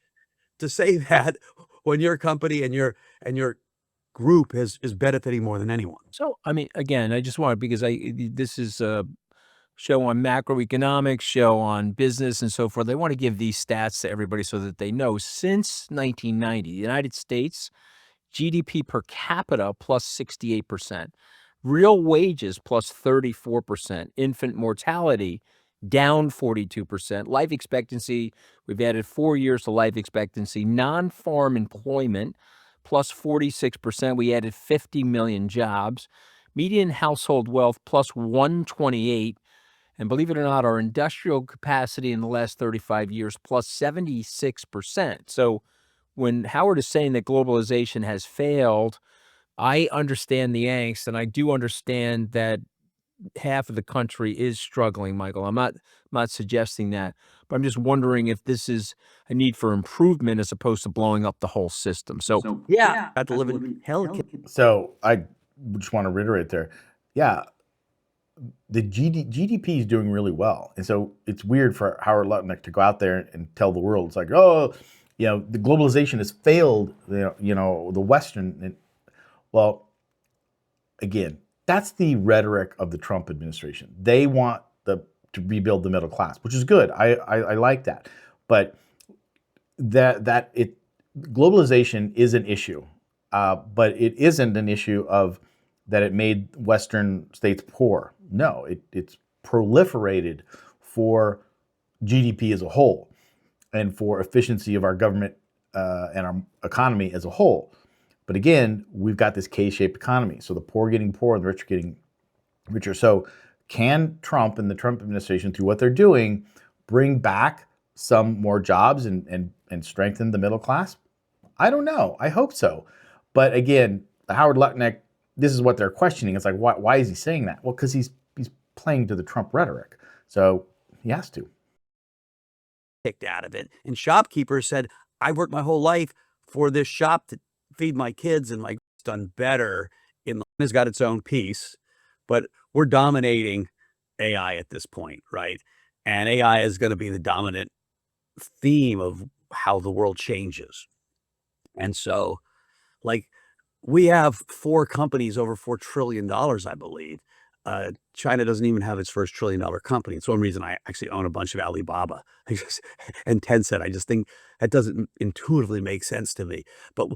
to say that when your company and your group is benefiting more than anyone. So, I mean, again, I just wanted, because this is a show on macroeconomics, show on business and so forth. I want to give these stats to everybody so that they know. Since 1990, the United States, GDP per capita plus 68%, real wages plus 34%, infant mortality down 42%, life expectancy, we've added 4 years to life expectancy, non-farm employment plus 46%, we added 50 million jobs, median household wealth plus 128, and believe it or not, our industrial capacity in the last 35 years plus 76%. So when Howard is saying that globalization has failed, I understand the angst, and I do understand that half of the country is struggling, Michael. I'm not suggesting that, but I'm just wondering if this is a need for improvement as opposed to blowing up the whole system. So Yeah, got to live in hell. So I just want to reiterate there. Yeah, the GDP is doing really well. And so it's weird for Howard Lutnick to go out there and tell the world, it's like, oh, the globalization has failed, the Western. Well, again, that's the rhetoric of the Trump administration. They want to rebuild the middle class, which is good. I like that. But globalization is an issue, but it isn't an issue of that it made Western states poor. No, it's proliferated for GDP as a whole and for efficiency of our government and our economy as a whole. But again, we've got this K-shaped economy. So the poor are getting poorer and the rich are getting richer. So can Trump and the Trump administration, through what they're doing, bring back some more jobs and strengthen the middle class? I don't know. I hope so. But again, Howard Lutnick, this is what they're questioning. It's like, why is he saying that? Well, because he's playing to the Trump rhetoric. So he has to. kicked out of it. And shopkeepers said, I worked my whole life for this shop to feed my kids, and my done better. Has got its own piece, but we're dominating AI at this point, right? And AI is going to be the dominant theme of how the world changes. And so, like, we have 4 companies over $4 trillion, I believe. China doesn't even have its first trillion-dollar company. It's one reason I actually own a bunch of Alibaba and Tencent. I just think that doesn't intuitively make sense to me. But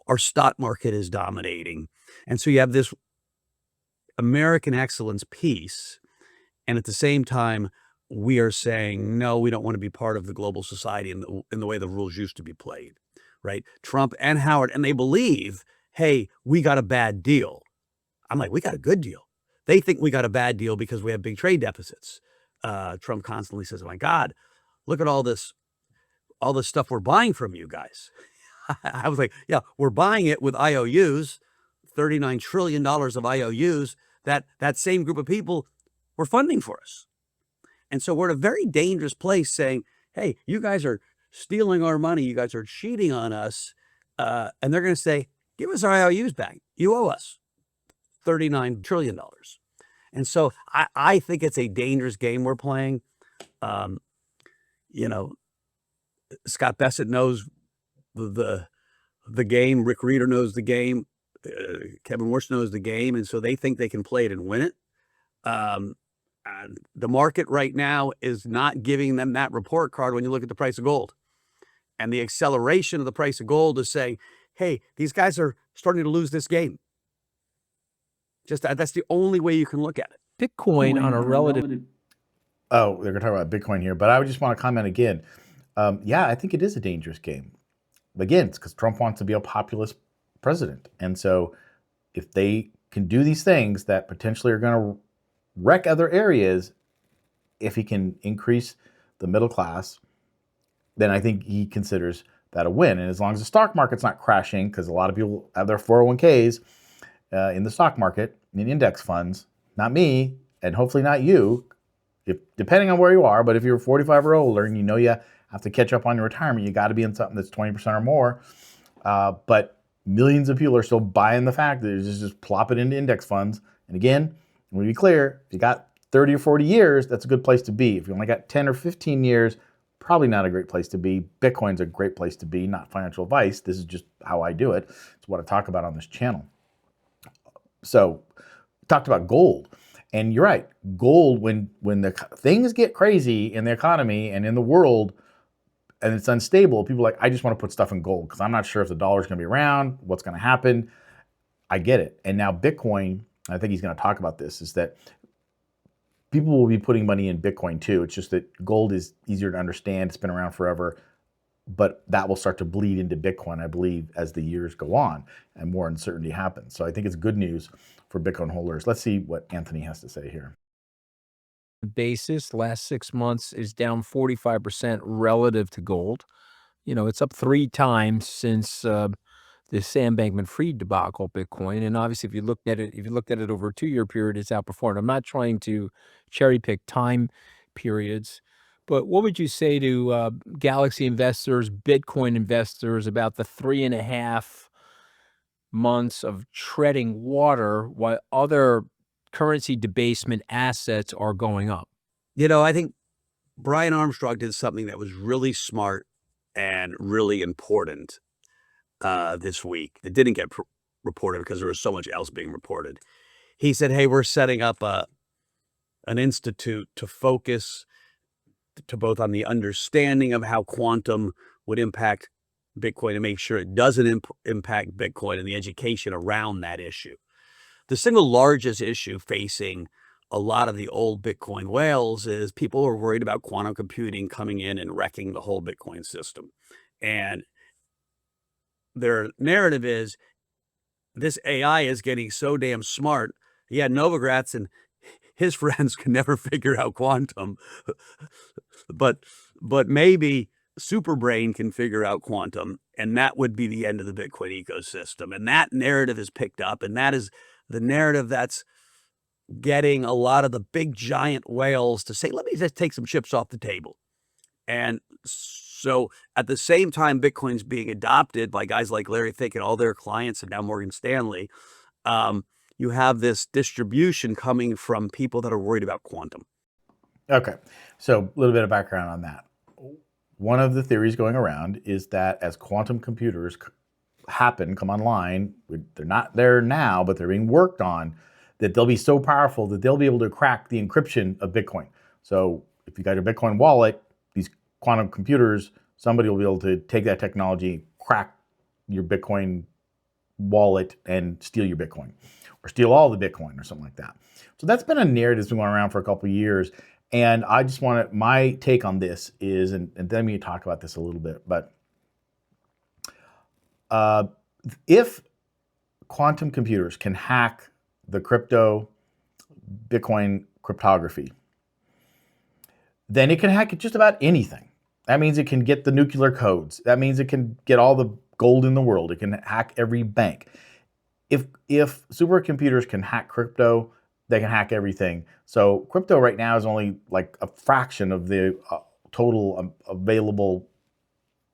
our stock market is dominating. And so you have this American excellence piece, and at the same time, we are saying, no, we don't want to be part of the global society in the way the rules used to be played, right? Trump and Howard, and they believe, hey, we got a bad deal. I'm like, we got a good deal. They think we got a bad deal because we have big trade deficits. Trump constantly says, oh my God, look at all this stuff we're buying from you guys. I was like, yeah, we're buying it with IOUs, $39 trillion of IOUs that same group of people were funding for us. And so we're in a very dangerous place saying, hey, you guys are stealing our money. You guys are cheating on us. And they're going to say, give us our IOUs back. You owe us $39 trillion. And so I think it's a dangerous game we're playing. You know, Scott Bassett knows the game. Rick Reeder knows the game. Kevin Warsh knows the game. And so they think they can play it and win it. The market right now is not giving them that report card when you look at the price of gold. And the acceleration of the price of gold is saying, hey, these guys are starting to lose this game. Just that's the only way you can look at it. Bitcoin on a relative. Oh, they're going to talk about Bitcoin here, but I would just want to comment again. Yeah, I think it is a dangerous game. Again, it's because Trump wants to be a populist president. And so if they can do these things that potentially are going to wreck other areas, if he can increase the middle class, then I think he considers that a win. And as long as the stock market's not crashing, because a lot of people have their 401ks in the stock market, in index funds, not me, and hopefully not you, depending on where you are, but if you're 45 or older and you know you have to catch up on your retirement, you got to be in something that's 20% or more. But millions of people are still buying the fact that it's just plop it into index funds. And again, let me be clear, if you got 30 or 40 years, that's a good place to be. If you only got 10 or 15 years, probably not a great place to be. Bitcoin's a great place to be, not financial advice. This is just how I do it. It's what I talk about on this channel. So, talked about gold. And you're right, gold, when the things get crazy in the economy and in the world, and it's unstable, people are like, I just want to put stuff in gold because I'm not sure if the dollar's going to be around, what's going to happen. I get it. And now Bitcoin, I think he's going to talk about this, is that people will be putting money in Bitcoin too. It's just that gold is easier to understand. It's been around forever. But that will start to bleed into Bitcoin, I believe, as the years go on and more uncertainty happens. So I think it's good news for Bitcoin holders. Let's see what Anthony has to say here. Basis, last 6 months is down 45% relative to gold. You know, it's up 3 times since the Sam Bankman-Fried debacle, Bitcoin. And obviously, if you looked at it over a 2-year period, it's outperformed. I'm not trying to cherry pick time periods, but what would you say to Galaxy investors, Bitcoin investors, about the 3.5 months of treading water while other currency debasement assets are going up? You know, I think Brian Armstrong did something that was really smart and really important this week. It didn't get reported because there was so much else being reported. He said, hey, we're setting up an institute to focus to both on the understanding of how quantum would impact Bitcoin and make sure it doesn't impact Bitcoin and the education around that issue. The single largest issue facing a lot of the old Bitcoin whales is people are worried about quantum computing coming in and wrecking the whole Bitcoin system. And their narrative is this AI is getting so damn smart. Yeah, Novogratz and his friends can never figure out quantum, but maybe Superbrain can figure out quantum, and that would be the end of the Bitcoin ecosystem. And that narrative is picked up, and that is the narrative that's getting a lot of the big giant whales to say, let me just take some chips off the table. And so at the same time Bitcoin's being adopted by guys like Larry Fink and all their clients and now Morgan Stanley, you have this distribution coming from people that are worried about quantum. Okay, so a little bit of background on that. One of the theories going around is that as quantum computers come online, they're not there now, but they're being worked on, that they'll be so powerful that they'll be able to crack the encryption of Bitcoin. So if you got a Bitcoin wallet, these quantum computers, somebody will be able to take that technology, crack your Bitcoin wallet and steal your Bitcoin, or steal all the Bitcoin or something like that. So that's been a narrative that's been going around for a couple of years. And I just wanted, my take on this is, and then we talk about this a little bit, but if quantum computers can hack the Bitcoin cryptography, then it can hack just about anything. That means it can get the nuclear codes. That means it can get all the gold in the world. It can hack every bank. If supercomputers can hack crypto, they can hack everything. So crypto right now is only like a fraction of the total available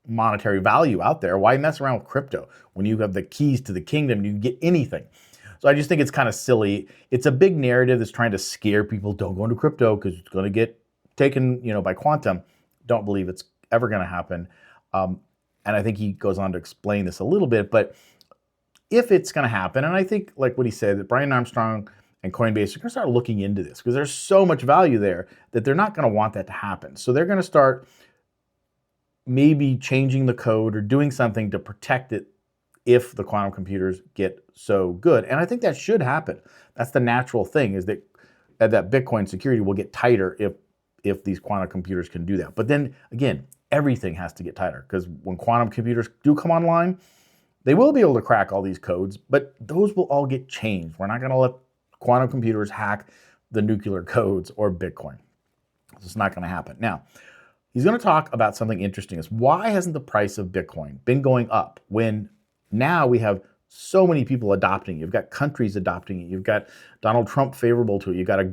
monetary value out there. Why mess around with crypto when you have the keys to the kingdom? You can get anything. So I just think it's kind of silly. It's a big narrative that's trying to scare people. Don't go into crypto because it's going to get taken, by quantum. Don't believe it's ever going to happen. And I think he goes on to explain this a little bit. But if it's going to happen, and I think like what he said, that Brian Armstrong and Coinbase are going to start looking into this because there's so much value there that they're not going to want that to happen. So they're going to start maybe changing the code or doing something to protect it if the quantum computers get so good. And I think that should happen. That's the natural thing, is that Bitcoin security will get tighter if these quantum computers can do that. But then again, everything has to get tighter, because when quantum computers do come online, they will be able to crack all these codes, but those will all get changed. We're not going to let quantum computers hack the nuclear codes or Bitcoin. It's not going to happen. Now, he's going to talk about something interesting, is why hasn't the price of Bitcoin been going up when now we have so many people adopting it? You've got countries adopting it. You've got Donald Trump favorable to it. You've got a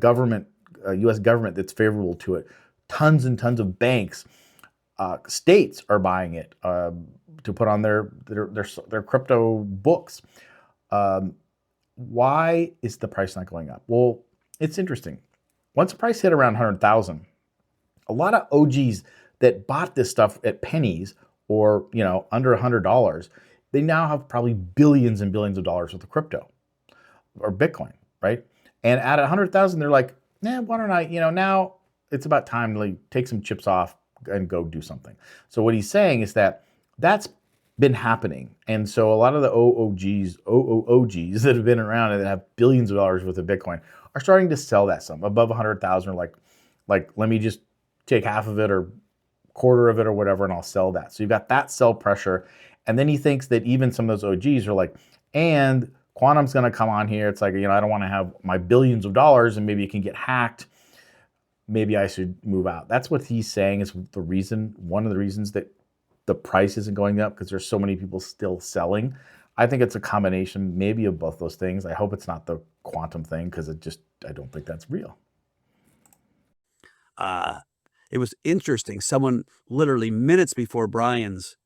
U.S. government that's favorable to it. Tons and tons of banks, states are buying it to put on their crypto books. Why is the price not going up? Well, it's interesting. Once the price hit around 100,000, a lot of OGs that bought this stuff at pennies or under $100, they now have probably billions and billions of dollars worth of crypto or Bitcoin, right? And at 100,000, they're like, why don't I? Now it's about time to take some chips off and go do something. So what he's saying is that that's been happening, and so a lot of the OOGs that have been around and that have billions of dollars worth of Bitcoin are starting to sell that some above 100,000, or like let me just take half of it or quarter of it or whatever, and I'll sell that. So you've got that sell pressure. And then he thinks that even some of those OGs are like, and quantum's going to come on here. It's like, I don't want to have my billions of dollars and maybe it can get hacked. Maybe I should move out. That's what he's saying is one of the reasons that the price isn't going up, because there's so many people still selling. I think it's a combination maybe of both those things. I hope it's not the quantum thing, because I don't think that's real. It was interesting. Someone literally minutes before Brian's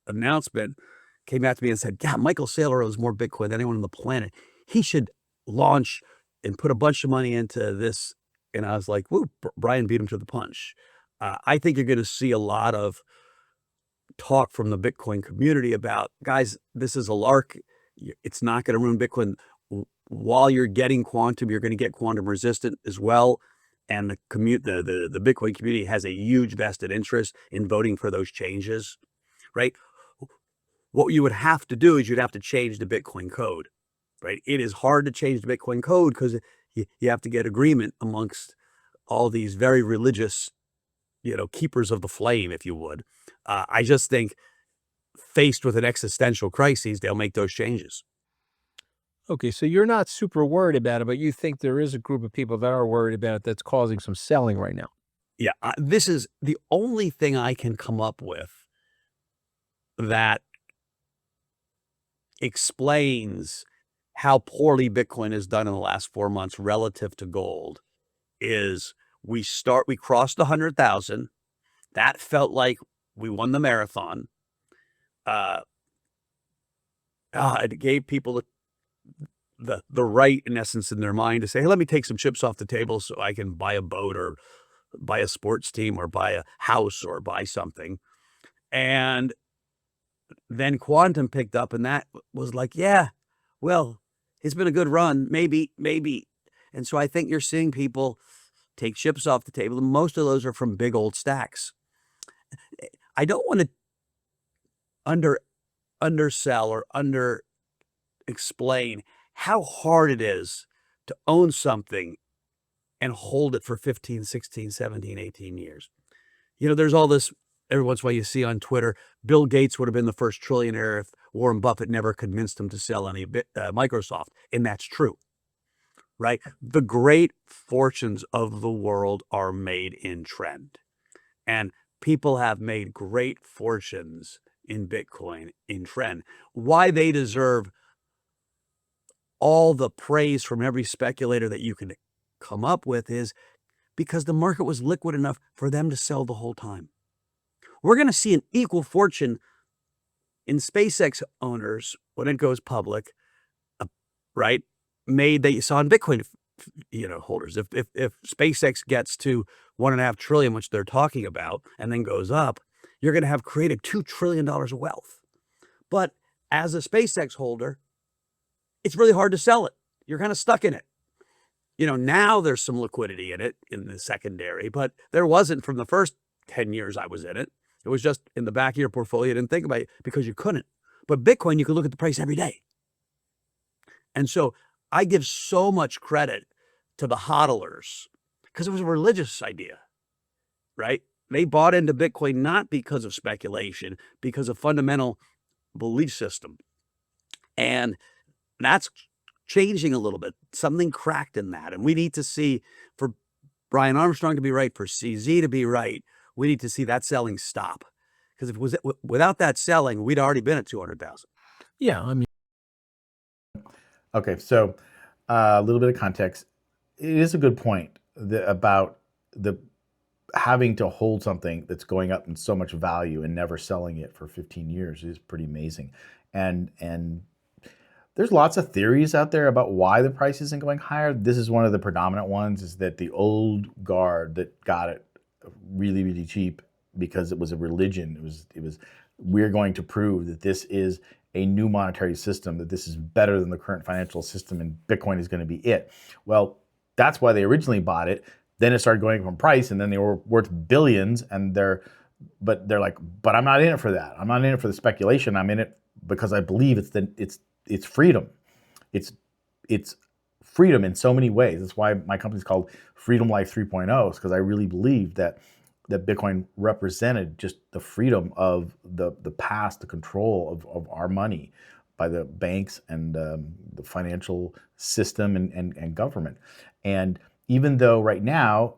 announcement came out to me and said, "God, Michael Saylor owns more Bitcoin than anyone on the planet. He should launch and put a bunch of money into this." And I was like, "Woo!" Brian beat him to the punch. I think you're going to see a lot of talk from the Bitcoin community about, guys, this is a lark. It's not going to ruin Bitcoin. While you're getting quantum, you're going to get quantum resistant as well. And the Bitcoin community has a huge vested interest in voting for those changes, right? What you would have to do is you'd have to change the Bitcoin code, right? It is hard to change the Bitcoin code because you have to get agreement amongst all these very religious, keepers of the flame, if you would. I just think faced with an existential crisis, they'll make those changes. Okay, so you're not super worried about it, but you think there is a group of people that are worried about it that's causing some selling right now. Yeah, this is the only thing I can come up with that explains how poorly Bitcoin has done in the last 4 months relative to gold is we crossed 100,000. That felt like we won the marathon. It gave people the right, in essence, in their mind to say, hey, let me take some chips off the table so I can buy a boat or buy a sports team or buy a house or buy something. And then quantum picked up, and that was like, yeah, well, it's been a good run, maybe. And so I think you're seeing people take chips off the table, and most of those are from big old stacks. I don't want to undersell or under explain how hard it is to own something and hold it for 15, 16, 17, 18 years. You know, there's all this, every once in a while you see on Twitter, Bill Gates would have been the first trillionaire if Warren Buffett never convinced him to sell any Microsoft. And that's true, right? The great fortunes of the world are made in trend. And people have made great fortunes in Bitcoin in trend. Why they deserve all the praise from every speculator that you can come up with is because the market was liquid enough for them to sell the whole time. We're going to see an equal fortune in SpaceX owners when it goes public, right? Made that you saw in Bitcoin, holders. If SpaceX gets to 1.5 trillion, which they're talking about, and then goes up, you're going to have created $2 trillion of wealth. But as a SpaceX holder, it's really hard to sell it. You're kind of stuck in it. Now there's some liquidity in it in the secondary, but there wasn't from the first 10 years I was in it. It was just in the back of your portfolio. You didn't think about it because you couldn't. But Bitcoin, you could look at the price every day. And so I give so much credit to the hodlers because it was a religious idea, right? They bought into Bitcoin not because of speculation, because of fundamental belief system. And that's changing a little bit. Something cracked in that. And we need to see, for Brian Armstrong to be right, for CZ to be right, we need to see that selling stop. Because if it was without that selling, we'd already been at 200,000. Yeah, I mean. Okay, so a little bit of context. It is a good point about the having to hold something that's going up in so much value and never selling it for 15 years is pretty amazing. And there's lots of theories out there about why the price isn't going higher. This is one of the predominant ones, is that the old guard that got it really, really cheap because it was a religion. It was we're going to prove that this is a new monetary system, that this is better than the current financial system, and Bitcoin is going to be it. Well, that's why they originally bought it. Then it started going from price, and then they were worth billions, and they're like, but I'm not in it for that. I'm not in it for the speculation. I'm in it because I believe it's freedom. It's freedom in so many ways. That's why my company's called Freedom Life 3.0, because I really believe that Bitcoin represented just the freedom of the past, the control of our money by the banks and the financial system and government. And even though right now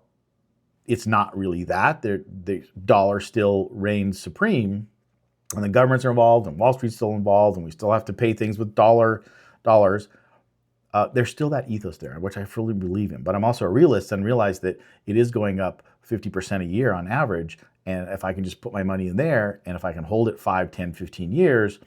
it's not really that, the dollar still reigns supreme, and the governments are involved, and Wall Street's still involved, and we still have to pay things with dollars. There's still that ethos there, which I fully believe in. But I'm also a realist and realize that it is going up 50% a year on average. And if I can just put my money in there, and if I can hold it 5, 10, 15 years,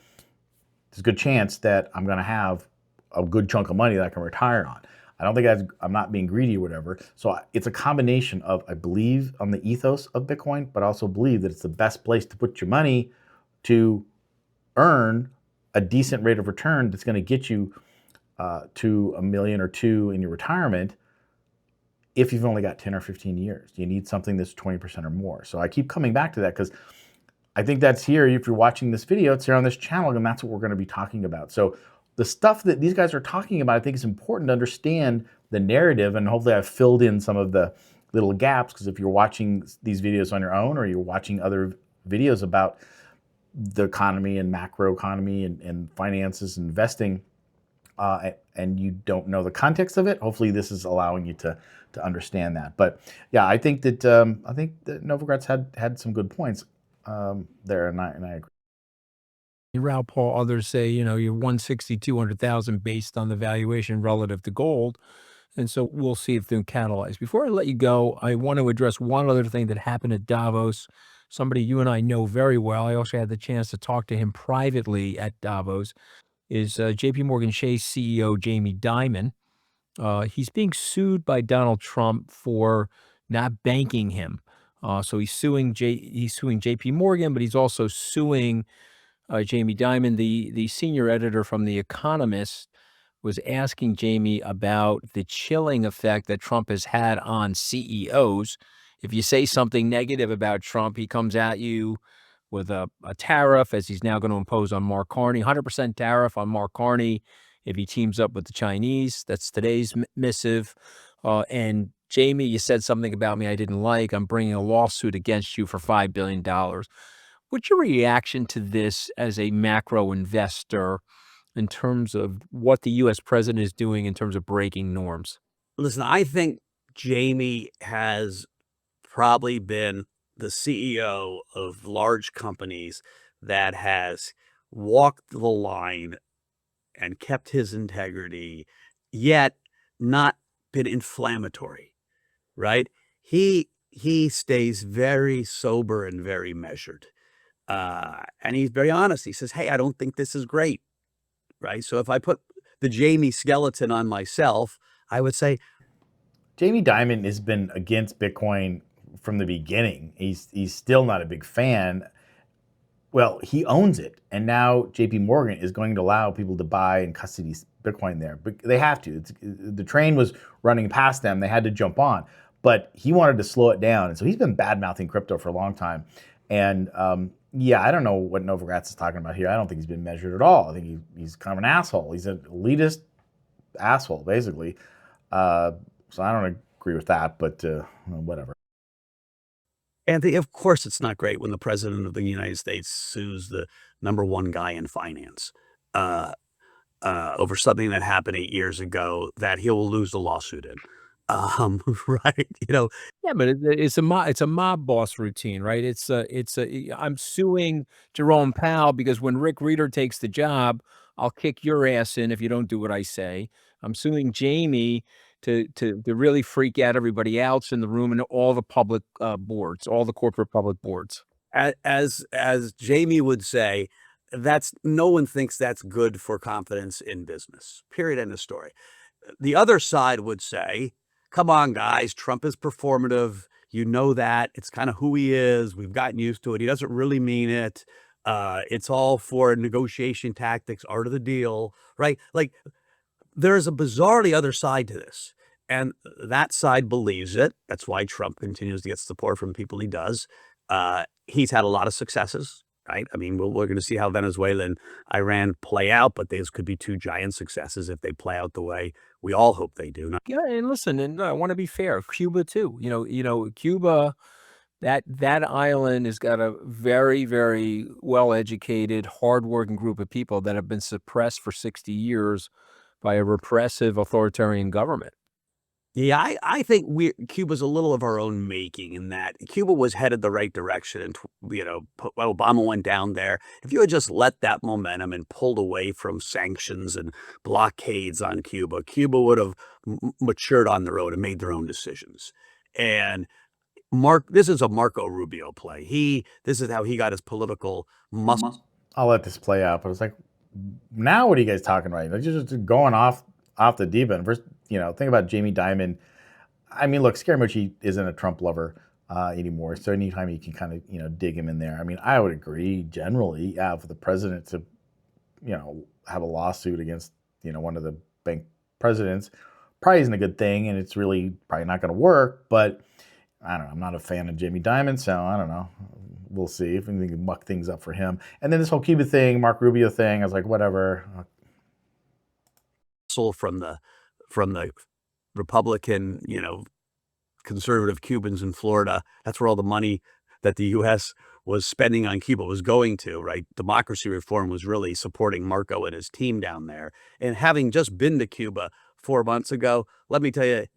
there's a good chance that I'm going to have a good chunk of money that I can retire on. I don't think I'm not being greedy or whatever. So it's a combination of, I believe on the ethos of Bitcoin, but also believe that it's the best place to put your money to earn a decent rate of return that's going to get you to $1 million or $2 million in your retirement if you've only got 10 or 15 years. You need something that's 20% or more. So I keep coming back to that because I think that's here. If you're watching this video, it's here on this channel, and that's what we're going to be talking about. So the stuff that these guys are talking about, I think it's important to understand the narrative, and hopefully I've filled in some of the little gaps, because if you're watching these videos on your own, or you're watching other videos about the economy and macroeconomy and finances and investing, and you don't know the context of it, hopefully this is allowing you to understand that. But yeah, I think that Novogratz had some good points there, and I agree. Raoul Paul, others say, you're 160, 200,000 based on the valuation relative to gold. And so we'll see if they'll catalyze. Before I let you go, I want to address one other thing that happened at Davos. somebody you and I know very well. I also had the chance to talk to him privately at Davos, is JP Morgan Chase CEO Jamie Dimon. He's being sued by Donald Trump for not banking him. So he's suing JP Morgan, but he's also suing Jamie Dimon, the senior editor from The Economist, was asking Jamie about the chilling effect that Trump has had on CEOs. If you say something negative about Trump, he comes at you with a tariff, as he's now going to impose on Mark Carney, 100% tariff on Mark Carney if he teams up with the Chinese. That's today's missive. And Jamie, you said something about me I didn't like. I'm bringing a lawsuit against you for $5 billion. What's your reaction to this as a macro investor in terms of what the U.S. president is doing in terms of breaking norms? Listen, I think Jamie has probably been the CEO of large companies that has walked the line and kept his integrity, yet not been inflammatory, right? He stays very sober and very measured. And he's very honest. He says, "Hey, I don't think this is great." Right? So if I put the Jamie skeleton on myself, I would say, Jamie Dimon has been against Bitcoin from the beginning. He's still not a big fan. Well, he owns it, and now J.P. Morgan is going to allow people to buy and custody Bitcoin there. But they have to. The train was running past them; they had to jump on. But he wanted to slow it down, and so he's been bad mouthing crypto for a long time. And yeah, I don't know what Novogratz is talking about here. I don't think he's been measured at all. I think he's kind of an asshole. He's an elitist asshole, basically. So I don't agree with that, but whatever. Anthony, of course it's not great when the president of the United States sues the number one guy in finance over something that happened 8 years ago that he will lose the lawsuit in. Right? Yeah, but it's a mob boss routine, right? I'm suing Jerome Powell because when Rick Reeder takes the job, I'll kick your ass in if you don't do what I say. I'm suing Jamie to really freak out everybody else in the room and all the public boards, all the corporate public boards. As Jamie would say, that's no one thinks that's good for confidence in business. Period. End of story. The other side would say, come on, guys, Trump is performative. You know that. It's kind of who he is. We've gotten used to it. He doesn't really mean it. It's all for negotiation tactics, art of the deal, right? Like, there's a bizarrely other side to this. And that side believes it. That's why Trump continues to get support from people he does. He's had a lot of successes, right? I mean, we're going to see how Venezuela and Iran play out, but these could be two giant successes if they play out the way we all hope they do. Yeah, and listen, and I want to be fair, Cuba too. Cuba, that island has got a very, very well-educated, hardworking group of people that have been suppressed for 60 years by a repressive authoritarian government. Yeah, I think Cuba's a little of our own making in that Cuba was headed the right direction and, Obama went down there. If you had just let that momentum and pulled away from sanctions and blockades on Cuba, Cuba would have matured on their own and made their own decisions. And this is a Marco Rubio play. This is how he got his political muscle. I'll let this play out, but it's like, now what are you guys talking about? Like, you're just going off the deep end. First, think about Jamie Dimon. I mean, look, Scaramucci isn't a Trump lover anymore, so anytime you can kind of dig him in there. I mean, I would agree generally, for the president to have a lawsuit against one of the bank presidents probably isn't a good thing, and it's really probably not going to work. But I don't know. I'm not a fan of Jamie Dimon, so I don't know. We'll see if we can muck things up for him. And then this whole Cuba thing, Mark Rubio thing, I was like, whatever. From the Republican, conservative Cubans in Florida. That's where all the money that the U.S. was spending on Cuba was going to, right? Democracy reform was really supporting Marco and his team down there. And having just been to Cuba 4 months ago, let me tell you,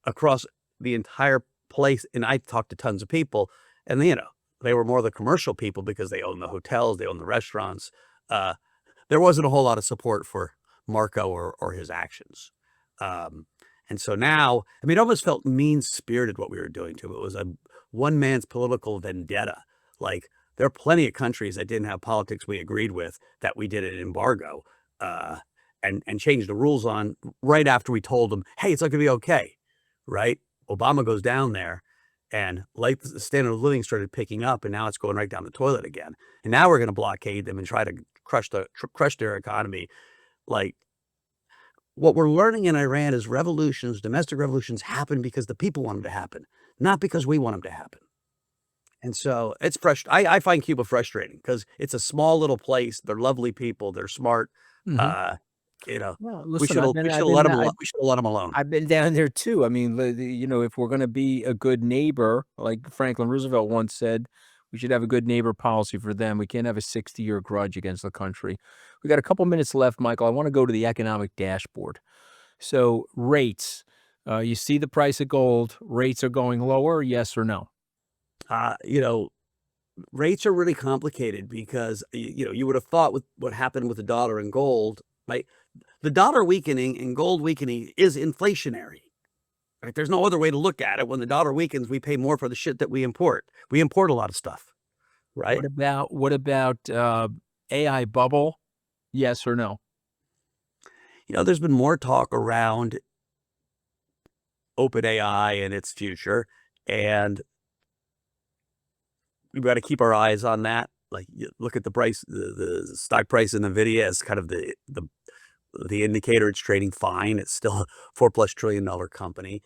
across the entire place, and I talked to tons of people, and they were more the commercial people because they own the hotels, they own the restaurants. There wasn't a whole lot of support for Marco or his actions. And so now, I mean, it almost felt mean-spirited what we were doing to him. It was a one man's political vendetta. Like, there are plenty of countries that didn't have politics we agreed with that we did an embargo and changed the rules on right after we told them, hey, it's not going to be okay, right? Obama goes down there and life, the standard of living started picking up, and now it's going right down the toilet again. And now we're going to blockade them and try to crush their economy. Like, what we're learning in Iran is revolutions, domestic revolutions happen because the people want them to happen, not because we want them to happen. And so it's frustrating. I find Cuba frustrating because it's a small little place. They're lovely people. They're smart. Mhm. You know, Well, we listen, should we should have let them we should have let them alone. I've been down there too. I mean, you know, if we're going to be a good neighbor, like Franklin Roosevelt once said, we should have a good neighbor policy for them. We can't have a 60-year grudge against the country. We got a couple minutes left, Michael. I want to go to the economic dashboard. So rates, you see the price of gold, rates are going lower, yes or no? You know, rates are really complicated because you would have thought with what happened with the dollar and gold, right? The dollar weakening and gold weakening is inflationary. Right? There's no other way to look at it. When the dollar weakens, we pay more for the shit that we import. We import a lot of stuff, right? What about AI bubble? Yes or no? There's been more talk around OpenAI and its future, and we've got to keep our eyes on that. Like, you look at the price, the stock price in NVIDIA is kind of the indicator. It's trading fine. It's still a $4+ trillion company.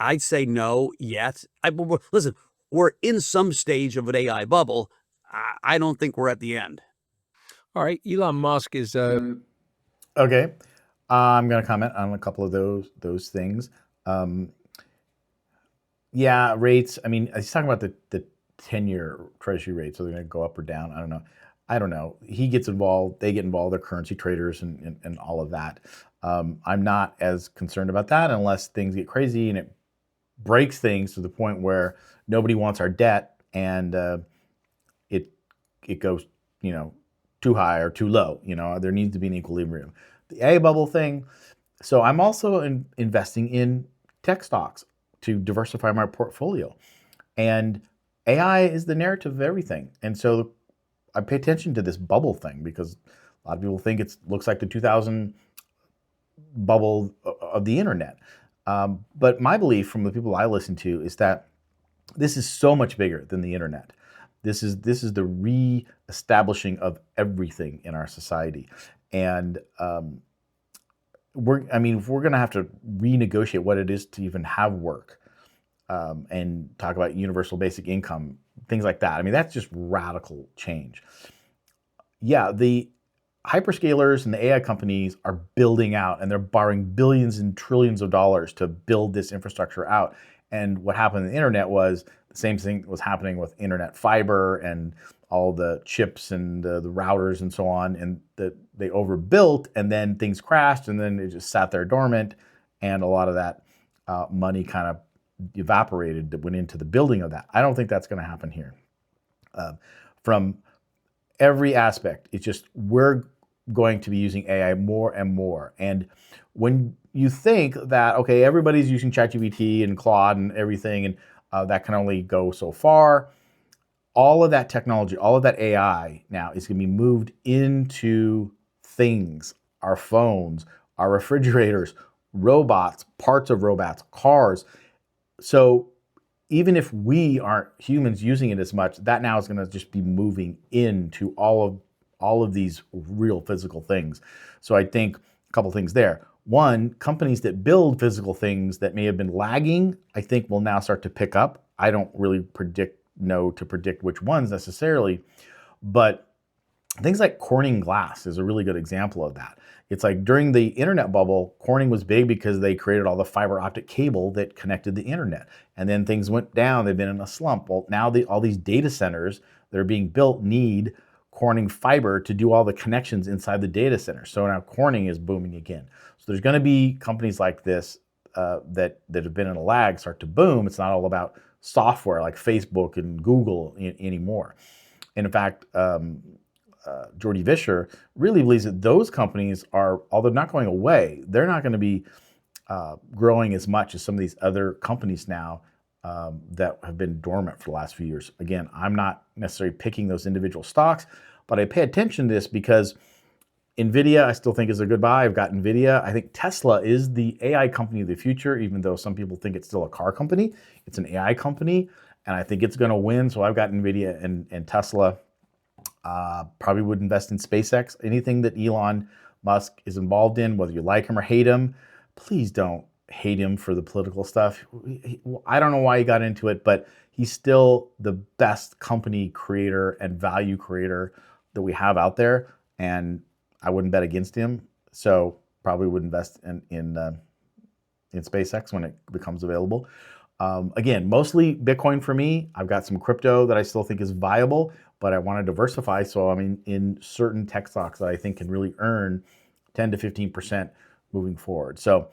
I'd say no yet. Listen, we're in some stage of an AI bubble. I don't think we're at the end. All right, Elon Musk is Okay, I'm going to comment on a couple of those things. Yeah, rates. I mean, he's talking about the 10-year Treasury rate, so they're going to go up or down. I don't know. I don't know. He gets involved. They get involved. They're currency traders and all of that. I'm not as concerned about that unless things get crazy and it breaks things to the point where nobody wants our debt and it goes too high or too low. There needs to be an equilibrium. The A bubble thing. So I'm also investing in tech stocks to diversify my portfolio, and AI is the narrative of everything. And so I pay attention to this bubble thing because a lot of people think it looks like the 2000 bubble of the internet. But my belief from the people I listen to is that this is so much bigger than the internet. This is the re-establishing of everything in our society, and if we're going to have to renegotiate what it is to even have work, and talk about universal basic income, things like that. I mean, that's just radical change. Yeah, the hyperscalers and the AI companies are building out and they're borrowing billions and trillions of dollars to build this infrastructure out. And what happened in the internet was the same thing was happening with internet fiber and all the chips and the routers and so on. And they overbuilt and then things crashed and then it just sat there dormant. And a lot of that money kind of evaporated that went into the building of that. I don't think that's going to happen here. From every aspect, it's just we're going to be using AI more and more. And when you think that, okay, everybody's using ChatGPT and Claude and everything, and that can only go so far, all of that technology, all of that AI now is going to be moved into things, our phones, our refrigerators, robots, parts of robots, cars. So even if we aren't humans using it as much, that now is going to just be moving into all of these real physical things. So I think a couple things there. One, companies that build physical things that may have been lagging, I think will now start to pick up. I don't really predict which ones necessarily, but things like Corning glass is a really good example of that. It's like during the internet bubble, Corning was big because they created all the fiber optic cable that connected the internet. And then things went down, they've been in a slump. Well, now all these data centers that are being built need Corning fiber to do all the connections inside the data center. So now Corning is booming again. So there's gonna be companies like this that have been in a lag start to boom. It's not all about software like Facebook and Google anymore. And in fact, Jordy Vischer really believes that those companies are, although not going away, they're not going to be growing as much as some of these other companies now that have been dormant for the last few years. Again, I'm not necessarily picking those individual stocks, but I pay attention to this because NVIDIA, I still think is a good buy. I've got NVIDIA. I think Tesla is the AI company of the future, even though some people think it's still a car company. It's an AI company, and I think it's going to win. So I've got NVIDIA and Tesla. Probably would invest in SpaceX. Anything that Elon Musk is involved in, whether you like him or hate him, please don't hate him for the political stuff. I don't know why he got into it, but he's still the best company creator and value creator that we have out there. And I wouldn't bet against him. So probably would invest in SpaceX when it becomes available. Again, mostly Bitcoin for me. I've got some crypto that I still think is viable, but I want to diversify. So I'm in certain tech stocks that I think can really earn 10 to 15% moving forward. So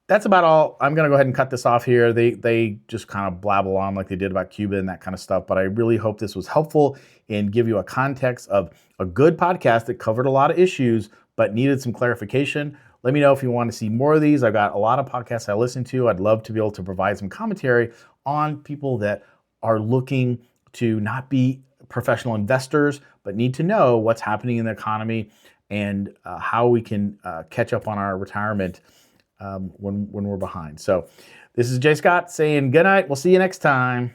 that's about all. I'm going to go ahead and cut this off here. They just kind of blabble on like they did about Cuba and that kind of stuff. But I really hope this was helpful and give you a context of a good podcast that covered a lot of issues but needed some clarification. Let me know if you want to see more of these. I've got a lot of podcasts I listen to. I'd love to be able to provide some commentary on people that are looking to not be professional investors, but need to know what's happening in the economy and how we can catch up on our retirement when we're behind. So this is Jay Scott saying good night. We'll see you next time.